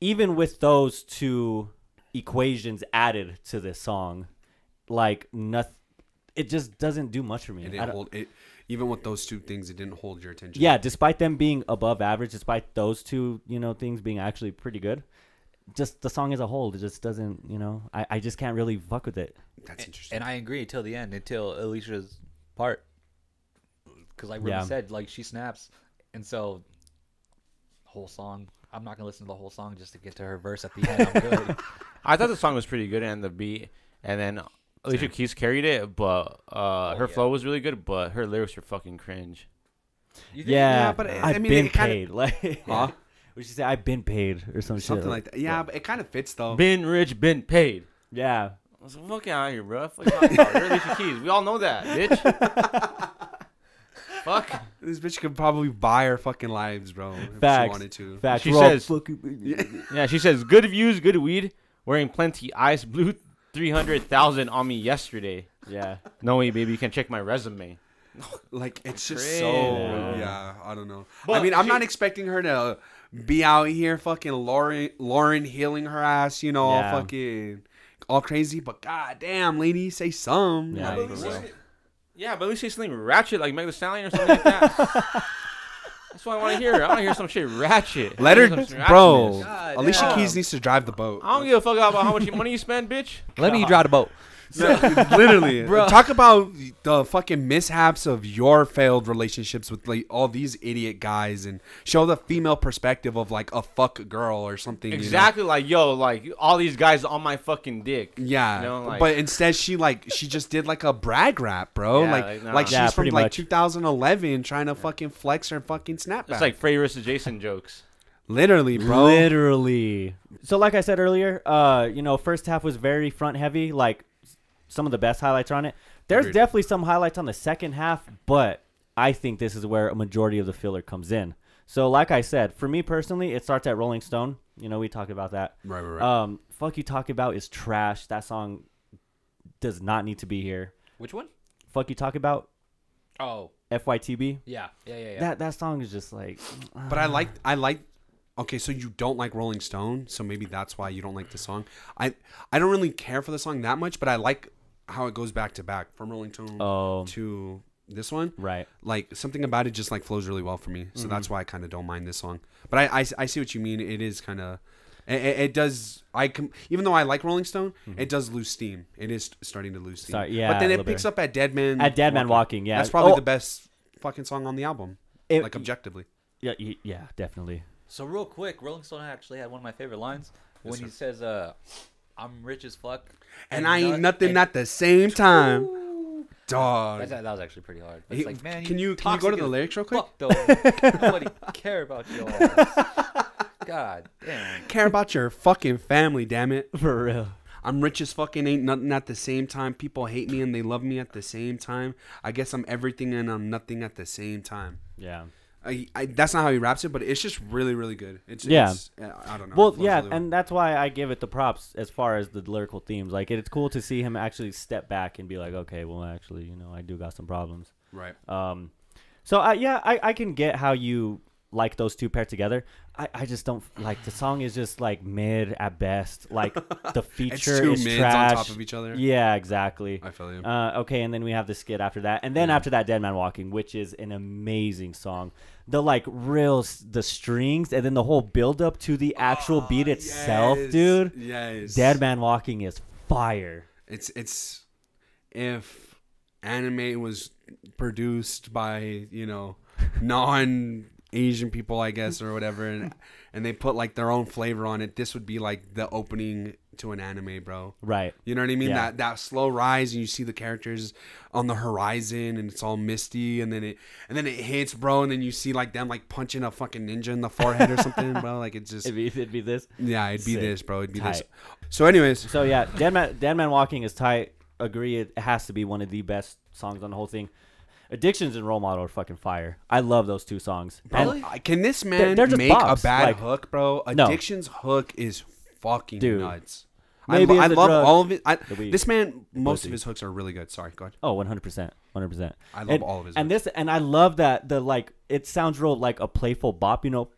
even with those two equations added to this song, like nothing, it just doesn't do much for me. It didn't hold it. Even with those two things, it didn't hold your attention. Yeah, despite them being above average, despite those two, things being actually pretty good, just the song as a whole, it just doesn't, I just can't really fuck with it. That's interesting. And I agree until the end, until Alicia's part. Because like Ruben said, like, she snaps. And so, whole song, I'm not going to listen to the whole song just to get to her verse at the end. I'm good. I thought the song was pretty good and the beat. And then Alicia Keys carried it, but her flow was really good, but her lyrics were fucking cringe. Yeah, but I've been paid. Like, huh? Would you say I've been paid or something like that? Yeah, but it kind of fits though. Been rich, been paid. Yeah. I was like, fuck out of here, bro. Fuck out of here. You're Alicia Keys. We all know that, bitch. Fuck. This bitch could probably buy her fucking lives, bro. If Facts. she wanted to. Facts. She says, yeah, she says, good views, good weed, wearing plenty ice, blue 300,000 on me yesterday. Yeah. No way, baby. You can check my resume. Like, it's just Crazy. so, I don't know. But I mean, I'm not expecting her to be out here fucking Lauren healing her ass, all fucking all crazy. But goddamn, lady, say some. Yeah, but at least say something ratchet like Meg Thee Stallion or something like that. That's what I want to hear. I want to hear some shit ratchet. Let her, bro. Alicia Keys needs to drive the boat. I don't give a fuck about how much money you spend, bitch. Let me drive the boat. So, literally, bro. Talk about the fucking mishaps of your failed relationships with like all these idiot guys, and show the female perspective of like a fuck girl or something. Exactly, like like all these guys on my fucking dick. Yeah, but instead she just did like a brag rap, bro. Yeah, like she's from like 2011 trying to fucking flex her fucking snapback. It's like Frey vs. Jason jokes. Literally, bro. Literally. So like I said earlier, first half was very front heavy, like some of the best highlights are on it. There's definitely some highlights on the second half, but I think this is where a majority of the filler comes in. So like I said, for me personally, it starts at Rolling Stone. We talked about that. Right. Fuck You Talk About is trash. That song does not need to be here. Which one? Fuck You Talk About. Oh. FYTB. Yeah. That song is just like. But I like. Okay, so you don't like Rolling Stone, so maybe that's why you don't like the song. I don't really care for the song that much, but I like how it goes back to back from Rolling Stone to this one. Right. Like something about it just like flows really well for me, so that's why I kind of don't mind this song. But I see what you mean. It is kind of it does. Even though I like Rolling Stone, it does lose steam. It is starting to lose steam. Sorry, yeah, but then it picks up at Dead Man. At Dead Man Walking. Yeah, that's probably the best fucking song on the album. Like objectively. Yeah, definitely. So real quick, Rolling Stone actually had one of my favorite lines when he says, I'm rich as fuck. And I ain't nothing at the same time. Dog. That was actually pretty hard. It's like, man, can you go to the lyrics real quick? Fuck though. Nobody care about your ass. God damn. Care about your fucking family, damn it. For real. I'm rich as fucking ain't nothing at the same time. People hate me and they love me at the same time. I guess I'm everything and I'm nothing at the same time. Yeah. That's not how he raps it, but it's just really, really good. It's I don't know. Well, yeah, really and that's why I give it the props as far as the lyrical themes. Like, it's cool to see him actually step back and be like, okay, well, actually, you know, I do got some problems. Right. So, I can get how you like those two paired together. I just don't like the song is just like mid at best. Like the feature it's two is mids trash on top of each other. Yeah, exactly. I feel you. Okay, and then we have the skit after that, and then after that, Dead Man Walking, which is an amazing song. The the strings, and then the whole build up to the actual beat itself, dude. Yes. Dead Man Walking is fire. It's if anime was produced by non-Asian people, I guess, or whatever, and they put like their own flavor on it, this would be like the opening to an anime, bro. Right. You know what I mean? Yeah. That slow rise, and you see the characters on the horizon, and it's all misty, and then it hits, bro, and then you see like them like punching a fucking ninja in the forehead or something, bro. Like it's just It'd be this. yeah, it'd be Sick. this, bro. It'd be Tight. this. So, anyways, So yeah, Dead Man Walking is tight. Agree, it has to be one of the best songs on the whole thing. Addictions and Role Model are fucking fire. I love those two songs. bro, can this man they're just make bops, a bad like- hook, bro? No. Addiction's hook is fucking Dude. nuts. Maybe I it's the love drug, all of it. the weed, This man, most pussy. of his hooks are really good. Sorry, go ahead. Oh, 100%. 100%. I love all of his and hooks. I love that it sounds real like a playful bop, boop,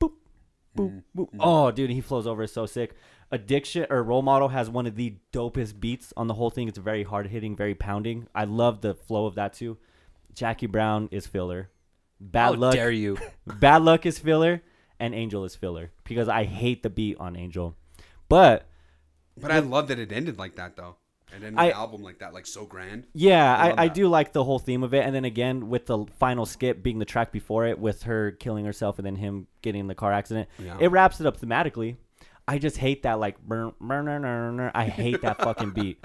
boop, boop. Oh, dude, he flows over so sick. Addiction or Role Model has one of the dopest beats on the whole thing. It's very hard hitting, very pounding. I love the flow of that too. Jackie Brown is filler. How dare you? Bad Luck is filler, and Angel is filler because I hate the beat on Angel. But I love that it ended like that, though. And then the album like that, like so grand. yeah, I love I that. do like the whole theme of it. And then again, with the final skip being the track before it, with her killing herself and then him getting in the car accident, Yeah. it wraps it up thematically. I just hate that I hate that fucking beat.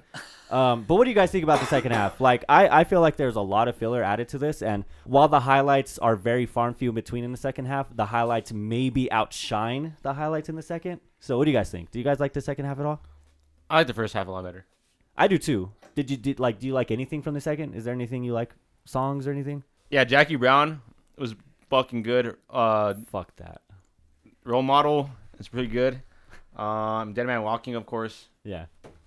But what do you guys think about the second half? Like, I feel like there's a lot of filler added to this, and while the highlights are very far and few in between in the second half, the highlights maybe outshine the highlights in the second. So what do you guys think? Do you guys like the second half at all? I like the first half a lot better. I do too. Do you like anything from the second? Is there anything you like, songs or anything? Yeah, Jackie Brown was fucking good. Fuck that. Role Model is pretty good. Dead Man Walking, of course, Yeah.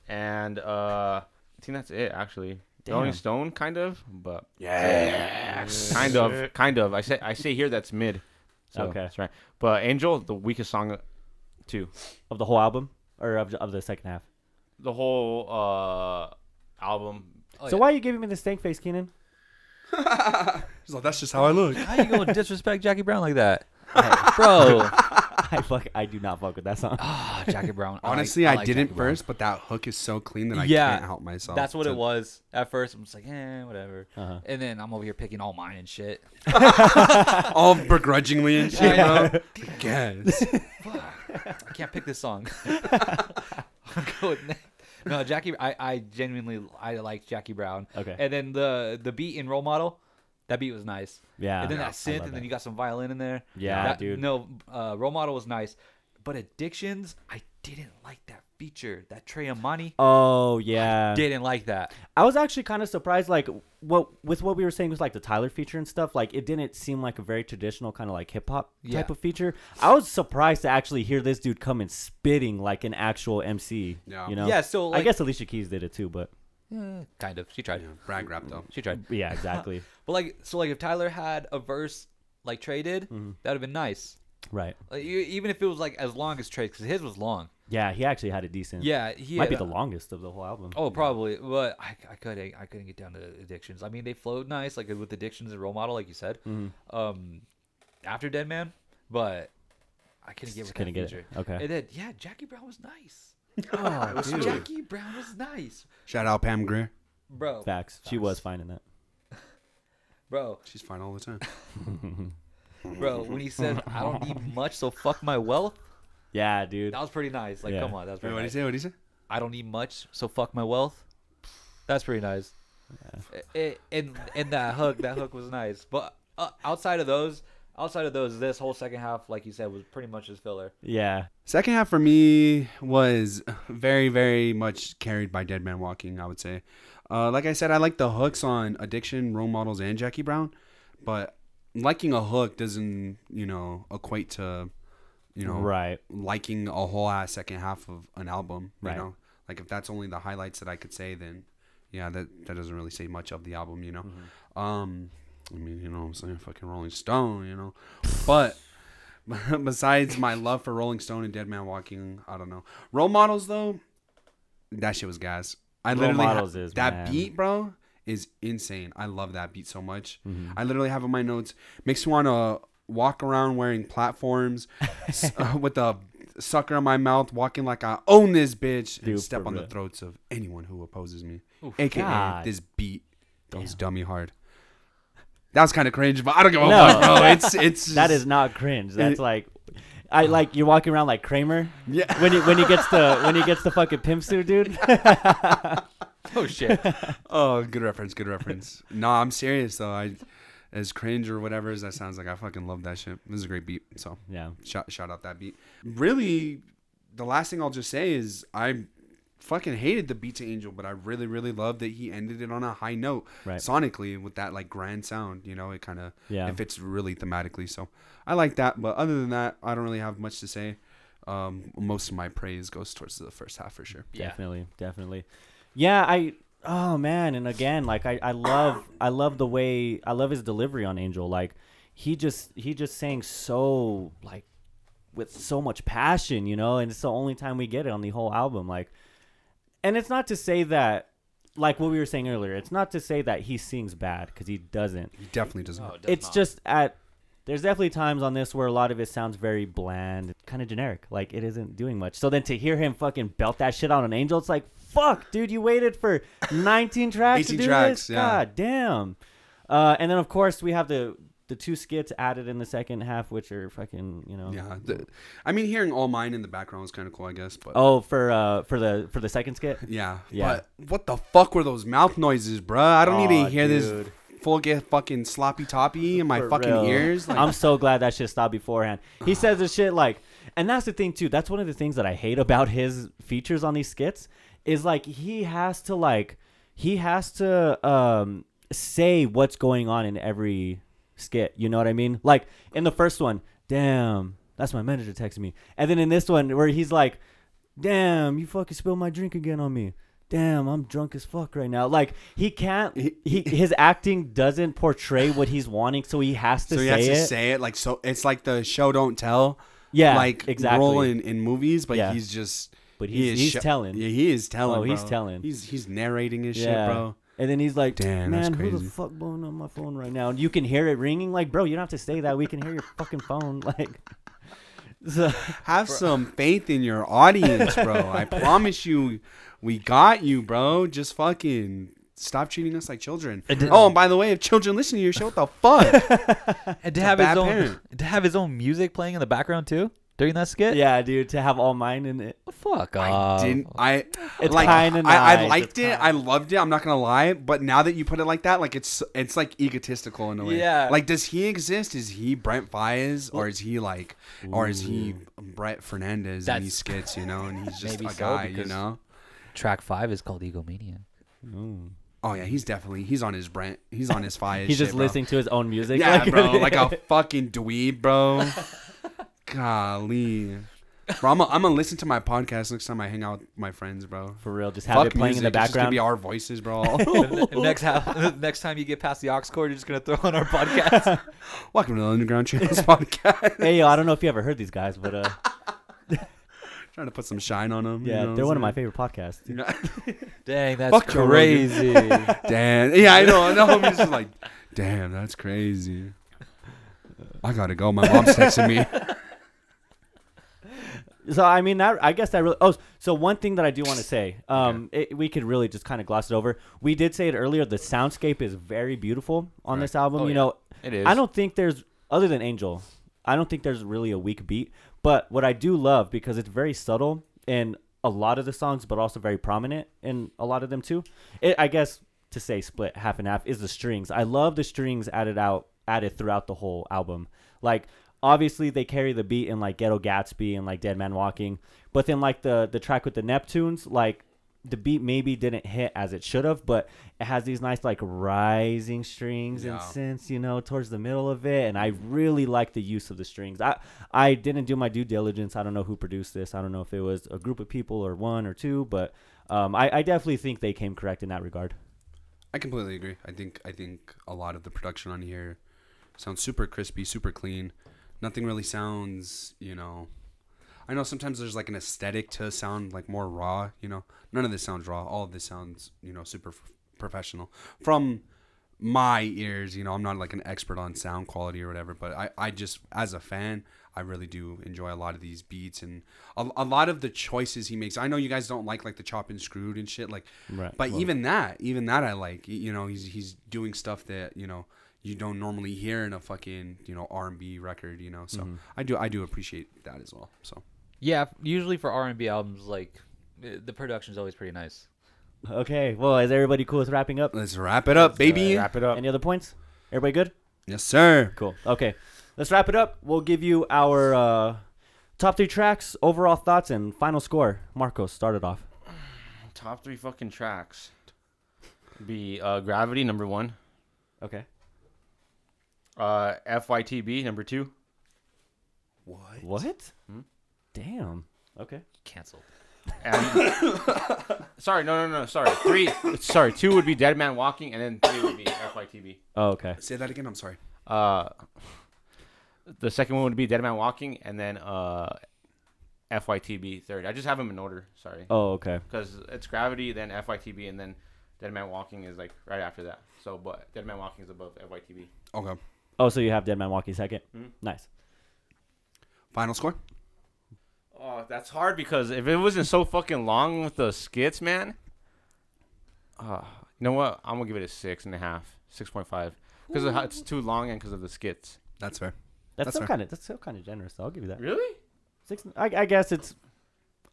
and I think that's it actually. Damn. Rolling Stone, kind of, but Yes. kind of. I say here that's mid. So Okay. that's right. But Angel, the weakest song, too. Of the whole album or of the second half? The whole album. Oh, So yeah. why are you giving me the stank face, Keenan? So that's just how I look. How you gonna disrespect Jackie Brown like that, bro? I do not fuck with that song. Ah, Jackie Brown. Honestly, I I like didn't Jackie Brown. first, but that hook is so clean that I Yeah, can't help myself. That's what to- it was at first. I'm just like, whatever. Uh-huh. And then I'm over here picking all mine and shit. All begrudgingly and shit, bro. Yes. I can't pick this song. I'll go with next. No, Jackie. I genuinely like Jackie Brown. Okay. And then the beat in Role Model, that beat was nice. Yeah. And then I that synth, love and then that. you got some violin in there. Yeah, dude. No, Role Model was nice, but Addictions, I didn't like that feature. That Trey Amani, Oh yeah. didn't like that. I was actually kind of surprised, like what we were saying was like the Tyler feature and stuff. Like it didn't seem like a very traditional kind of like hip hop Yeah. type of feature. I was surprised to actually hear this dude come in spitting like an actual MC. Yeah. You know. Yeah, so, I like- guess Alicia Keys did it too, but Kind of. She tried. Yeah, brag rap though. She tried. yeah, exactly. But like if Tyler had a verse like Trey did, Mm-hmm. that'd have been nice. Right. Like, even if it was like as long as Trey, because his was long. Yeah, he actually had a decent. Yeah, he Might be had the longest of the whole album. Oh, probably, but I couldn't get down to Addictions. I mean, they flowed nice, like with Addictions and Role Model, like you said. Mm-hmm. After Dead Man, but I couldn't get with couldn't that get feature. it. Okay. And then Jackie Brown was nice. Oh, dude. Jackie Brown was nice, Shout out Pam Grier. bro. Facts. She was fine in that. Bro. She's fine all the time. Bro, when he said I don't need much, so fuck my wealth, Yeah, dude. that was pretty nice. Like, Yeah. come on, that was Wait, pretty what did he nice. say? What did he say? I don't need much, so fuck my wealth. That's pretty nice. Yeah. And that hook was nice. But outside of those, this whole second half, like you said, was pretty much just filler. Yeah. Second half for me was very, very much carried by Dead Man Walking, I would say. Like I said, I like the hooks on Addiction, Role Models, and Jackie Brown. But liking a hook doesn't, equate to, Right. liking a whole ass second half of an album. You Right. know? Like, if that's only the highlights that I could say, then, yeah, that doesn't really say much of the album, Mm-hmm. I mean, I'm saying? Fucking Rolling Stone, But besides my love for Rolling Stone and Dead Man Walking, I don't know. Role Models, though, that shit was gas. I Role literally Models is, that man. beat, bro, is insane. I love that beat so much. Mm-hmm. I literally have in my notes, makes me want to walk around wearing platforms with a sucker in my mouth, walking like I own this bitch, and Dude, step for on the real. throats of anyone who opposes me. Oof. AKA God. this beat goes Damn. dummy hard. That was kind of cringe, but I don't give a No. fuck, bro. It's That is not cringe. That's like, you're walking around like Kramer yeah. when he gets the fucking pimp suit, dude. Oh shit. Oh, good reference. No, I'm serious though. As cringe or whatever as that sounds like, I fucking love that shit. This is a great beat. So Yeah. shout out that beat. Really, the last thing I'll just say is I fucking hated the beat to Angel, but I really, really love that he ended it on a high note Right. sonically with that like grand sound. It kind of Yeah. it fits really thematically. So I like that. But other than that, I don't really have much to say. Most of my praise goes towards the first half for sure. Yeah. Definitely. Yeah, oh man, and again, like I love his delivery on Angel. Like he just sang so like with so much passion, and it's the only time we get it on the whole album. Like, and it's not to say that, like what we were saying earlier, it's not to say that he sings bad, because he doesn't. He definitely doesn't. Oh, it does It's not. just there's definitely times on this where a lot of it sounds very bland, kind of generic. Like it isn't doing much. So then to hear him fucking belt that shit out on Angel, it's like, fuck, dude, you waited for 19 tracks to 18 do tracks, this? yeah. God damn. And then of course we have the two skits added in the second half, which are fucking, Yeah. I mean, hearing All Mine in the background was kind of cool, I guess. But Oh, for the second skit? yeah. Yeah. But what the fuck were those mouth noises, bruh? I don't need to hear this dude. full get fucking sloppy toppy in my For fucking real. ears. Like, I'm so glad that shit stopped beforehand. He says this shit like, and that's the thing too. That's one of the things that I hate about his features on these skits is like he has to say what's going on in every skit. You know what I mean? Like in the first one, damn, that's my manager texting me. And then in this one where he's like, damn, you fucking spilled my drink again on me. Damn, I'm drunk as fuck right now. Like he can't. His acting doesn't portray what he's wanting, so he has to so say he has it. to say it like so. It's like the show don't tell. Yeah, like exactly. role in movies, but Yeah. he's just. But he he's is telling. Yeah, he is telling. Oh, he's bro. telling. He's narrating his shit, Yeah. bro. And then he's like, Damn, man, that's who the crazy. fuck blowing up my phone right now? And you can hear it ringing. Like, bro, you don't have to say that. We can hear your fucking phone. Like, so, Have some faith in your audience, bro. I promise you, we got you, bro. Just fucking stop treating us like children. Oh, and by the way, if children listen to your show, what the fuck? And to a have his bad own parent. to have his own music playing in the background too during that skit. yeah, dude, to have all mine in it. Fuck I off. didn't. I It's like. kinda I nice. liked It's it. kinda- I loved it. I'm not gonna lie. But now that you put it like that, like it's like egotistical in a way. Yeah. Like, does he exist? Is he Brent Faiyaz, or is he like, or is he Brett Fernandez in That's- these skits? And he's just Maybe a so, guy. because- Track 5 is called Egomania. Mm. Oh yeah, he's on his Brent. He's on his Faiyaz. He's just shit, bro. listening to his own music. Yeah, like, bro, like a fucking dweeb, bro. Golly. Bro, I'm gonna listen to my podcast next time I hang out with my friends, bro. For real, just have Fuck it playing in the music, it's just gonna background. be our voices, bro. Next time you get past the aux cord, you're just gonna throw on our podcast. Welcome to the Underground Channels podcast. Hey, yo, I don't know if you ever heard these guys, but Trying to put some shine on them. yeah, they're one of my favorite podcasts. dude. Dang, that's Fuck Joe Rogan. crazy. Damn. Yeah, I know. I'm just like, damn, that's crazy. I gotta go. My mom's texting me. So I mean, I guess that really. Oh, so one thing that I do want to say, we could really just kind of gloss it over. We did say it earlier. The soundscape is very beautiful on Right. this album. Oh, you yeah. know, It is. I don't think there's other than Angel. I don't think there's really a weak beat. But what I do love, because it's very subtle, and a lot of the songs, but also very prominent in a lot of them too. I guess to say split half and half is the strings. I love the strings added throughout the whole album. Like obviously they carry the beat in like Ghetto Gatsby and like Dead Man Walking, but then like the track with the Neptunes, like the beat maybe didn't hit as it should have, but it has these nice like rising strings and synths, you know, towards the middle of it. And I really like the use of the strings. I didn't do my due diligence. I don't know who produced this. I don't know if it was a group of people or one or two, but I definitely think they came correct in that regard. I completely agree. I think a lot of the production on here sounds super crispy, super clean. Nothing really sounds, you know, I know sometimes there's like an aesthetic to sound like more raw, you know. None of this sounds raw. All of this sounds, you know, super professional. From my ears, you know, I'm not like an expert on sound quality or whatever, but I just, as a fan, I really do enjoy a lot of these beats and a lot of the choices he makes. I know you guys don't like the chop and screwed and shit, like, right. But well, even that I like. You know, he's doing stuff that, you know, you don't normally hear in a fucking, you know, R&B record, you know. So I do appreciate that as well. So. Yeah, usually for R&B albums, like, the production is always pretty nice. Okay, well, is everybody cool with wrapping up? Let's wrap it up, baby. Wrap it up. Any other points? Everybody good? Yes, sir. Cool. Okay, let's wrap it up. We'll give you our top 3 tracks, overall thoughts, and final score. Marcos, start it off. Top 3 fucking tracks. Be Gravity, number 1. Okay. FYTB, number 2. What? Damn. Okay. Canceled. And sorry, no. Sorry. 3. Sorry, 2 would be Dead Man Walking, and then 3 would be FYTB. Oh, okay. Say that again. I'm sorry. The second one would be Dead Man Walking, and then FYTB third. I just have them in order. Sorry. Oh, okay. Because it's Gravity, then FYTB, and then Dead Man Walking is like right after that. So, but Dead Man Walking is above FYTB. Okay. Oh, so you have Dead Man Walking second. Nice. Final score. Oh, that's hard because if it wasn't so fucking long with the skits, man. You know what? I'm gonna give it a 6.5, 6.5, because it's too long and because of the skits. That's fair. That's still kind of generous. Though. I'll give you that. Really? 6. I guess it's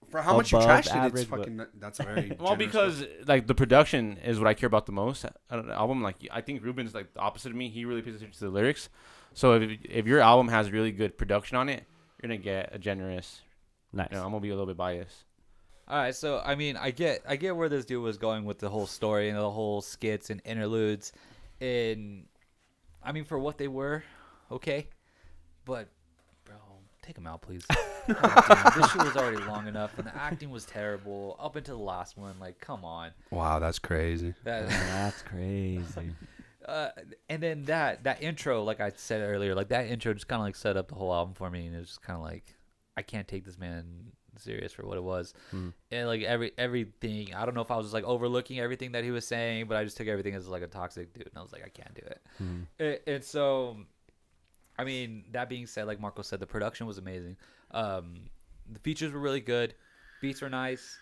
for how much you trashed average, it. It's fucking. That's very well because like the production is what I care about the most on an album. Like I think Ruben's like the opposite of me. He really pays attention to the lyrics. So if your album has really good production on it, you're gonna get a generous. Nice. You know, I'm gonna be a little bit biased. All right, so I mean, I get where this dude was going with the whole story and the whole skits and interludes, and I mean for what they were, okay, but bro, take them out, please. God, this shit was already long enough, and the acting was terrible up until the last one. Like, come on. Wow, that's crazy. That's crazy. And then that intro, like I said earlier, like that intro just kind of like set up the whole album for me, and it was just kind of like. I can't take this man serious for what it was. And like everything, I don't know if I was just like overlooking everything that he was saying, but I just took everything as like a toxic dude, and I was like, I can't do it. And so, I mean, that being said, like Marco said, the production was amazing. The features were really good. Beats were nice.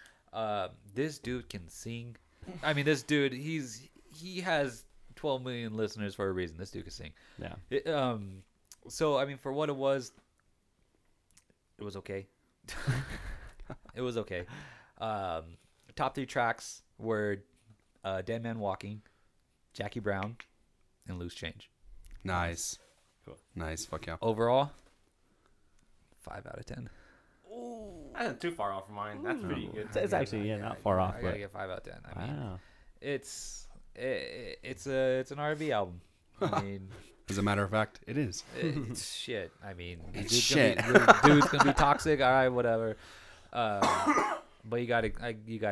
This dude can sing. I mean, this dude, he has 12 million listeners for a reason. This dude can sing. Yeah. So, I mean, for what it was okay. It was okay. Top 3 tracks were Dead Man Walking, Jackie Brown, and Loose Change. Nice. Cool. Nice. Fuck yeah. Overall, 5 out of 10. Ooh. That's too far off of mine. That's pretty good. It's actually not far off. I gotta get 5 out of 10. I mean, it's an R&B album. I mean. As a matter of fact, it is. It's shit. I mean, it's shit. Dude's gonna be toxic. All right, whatever. But you gotta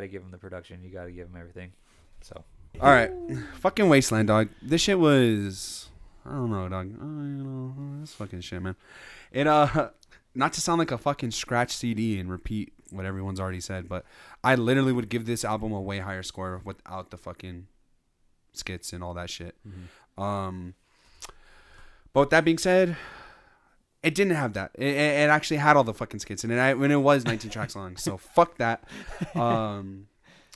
give him the production. You gotta give him everything. So. All right, fucking Wasteland, dog. This shit was. I don't know, dog. This fucking shit, man. It not to sound like a fucking scratch CD and repeat what everyone's already said, but I literally would give this album a way higher score without the fucking skits and all that shit. But with that being said, it didn't have that. It actually had all the fucking skits in it. When it was 19 tracks long. So fuck that.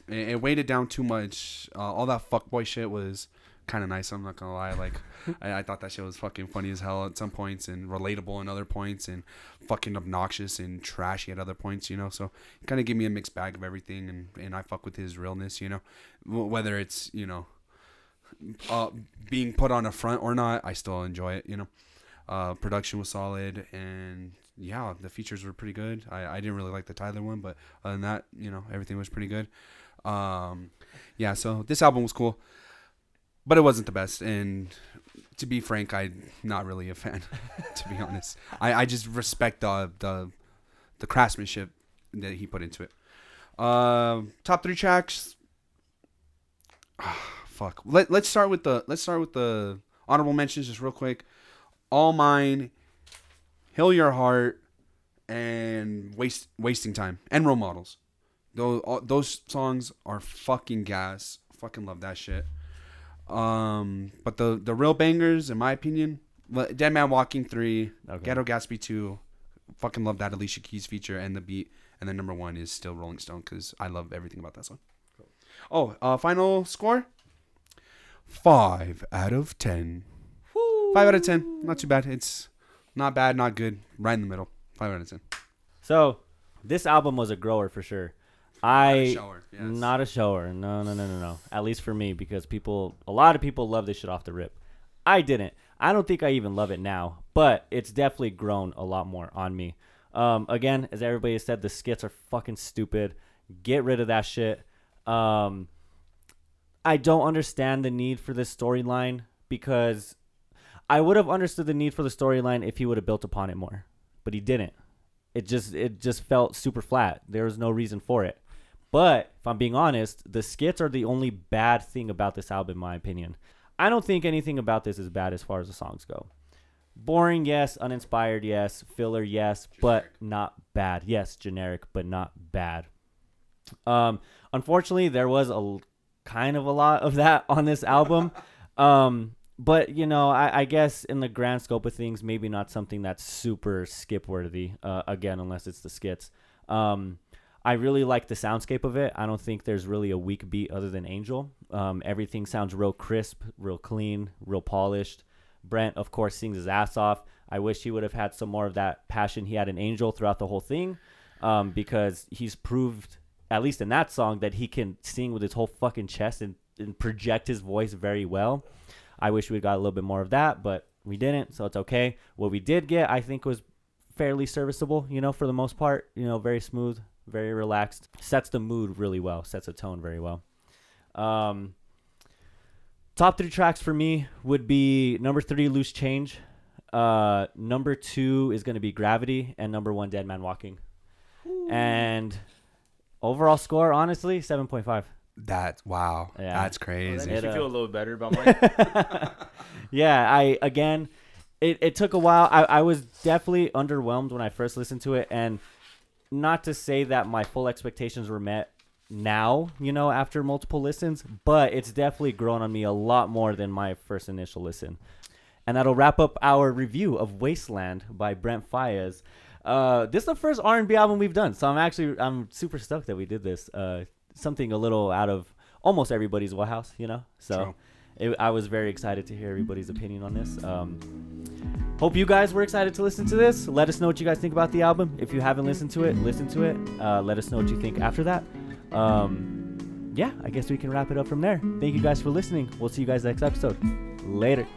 It weighted down too much. All that fuckboy shit was kind of nice. I'm not gonna lie. Like, I thought that shit was fucking funny as hell at some points and relatable in other points and fucking obnoxious and trashy at other points. You know, so it kind of gave me a mixed bag of everything, and I fuck with his realness. You know, whether it's being put on a front or not, I still enjoy it. You know, production was solid, and yeah, the features were pretty good. I didn't really like the Tyler one, but other than that, everything was pretty good. Yeah, so this album was cool, but it wasn't the best. And to be frank, I'm not really a fan, to be honest. I just respect the craftsmanship that he put into it. Top 3 tracks. Fuck. Let's start with the honorable mentions just real quick. All Mine, Heal Your Heart, and Wasting Time, and Role Models. Those songs are fucking gas. Fucking love that shit. But the real bangers, in my opinion, Dead Man Walking 3, okay. Ghetto Gatsby 2. Fucking love that Alicia Keys feature and the beat. And then number 1 is still Rolling Stone because I love everything about that song. Cool. Oh, final score? 5 out of 10. Woo. 5 out of 10. Not too bad. It's not bad, not good. Right in the middle. 5 out of 10. So, this album was a grower for sure. Not a shower. Yes. Not a shower. No. At least for me, because a lot of people love this shit off the rip. I didn't. I don't think I even love it now, but it's definitely grown a lot more on me. Again, as everybody has said, the skits are fucking stupid. Get rid of that shit. I don't understand the need for this storyline, because I would have understood the need for the storyline if he would have built upon it more, but he didn't. It just felt super flat. There was no reason for it. But if I'm being honest, the skits are the only bad thing about this album, in my opinion. I don't think anything about this is bad as far as the songs go. Boring, yes. Uninspired, yes. Filler, yes. Generic. But not bad. Yes, generic, but not bad. Unfortunately, there was a kind of a lot of that on this album. But, I guess in the grand scope of things, maybe not something that's super skip-worthy, again, unless it's the skits. I really like the soundscape of it. I don't think there's really a weak beat other than Angel. Everything sounds real crisp, real clean, real polished. Brent, of course, sings his ass off. I wish he would have had some more of that passion he had in Angel throughout the whole thing, because he's proved, at least in that song, that he can sing with his whole fucking chest and project his voice very well. I wish we got a little bit more of that, but we didn't, so it's okay. What we did get, I think, was fairly serviceable, for the most part. Very smooth, very relaxed. Sets the mood really well, sets the tone very well. Top 3 tracks for me would be number 3, Loose Change. Number 2 is going to be Gravity, and number 1, Dead Man Walking. Ooh. And overall score, honestly, 7.5. Wow. Yeah. That's crazy. That makes me feel a little better about mine. Yeah, it took a while. I was definitely underwhelmed when I first listened to it, and not to say that my full expectations were met now, after multiple listens, but it's definitely grown on me a lot more than my first initial listen. And that'll wrap up our review of Wasteland by Brent Faiyaz. This is the first R&B album we've done, so I'm super stoked that we did this. Something a little out of almost everybody's wheelhouse, So I was very excited to hear everybody's opinion on this. Hope you guys were excited to listen to this. Let us know what you guys think about the album. If you haven't listened to it, listen to it. Let us know what you think after that. Yeah, I guess we can wrap it up from there. Thank you guys for listening. We'll see you guys next episode. Later.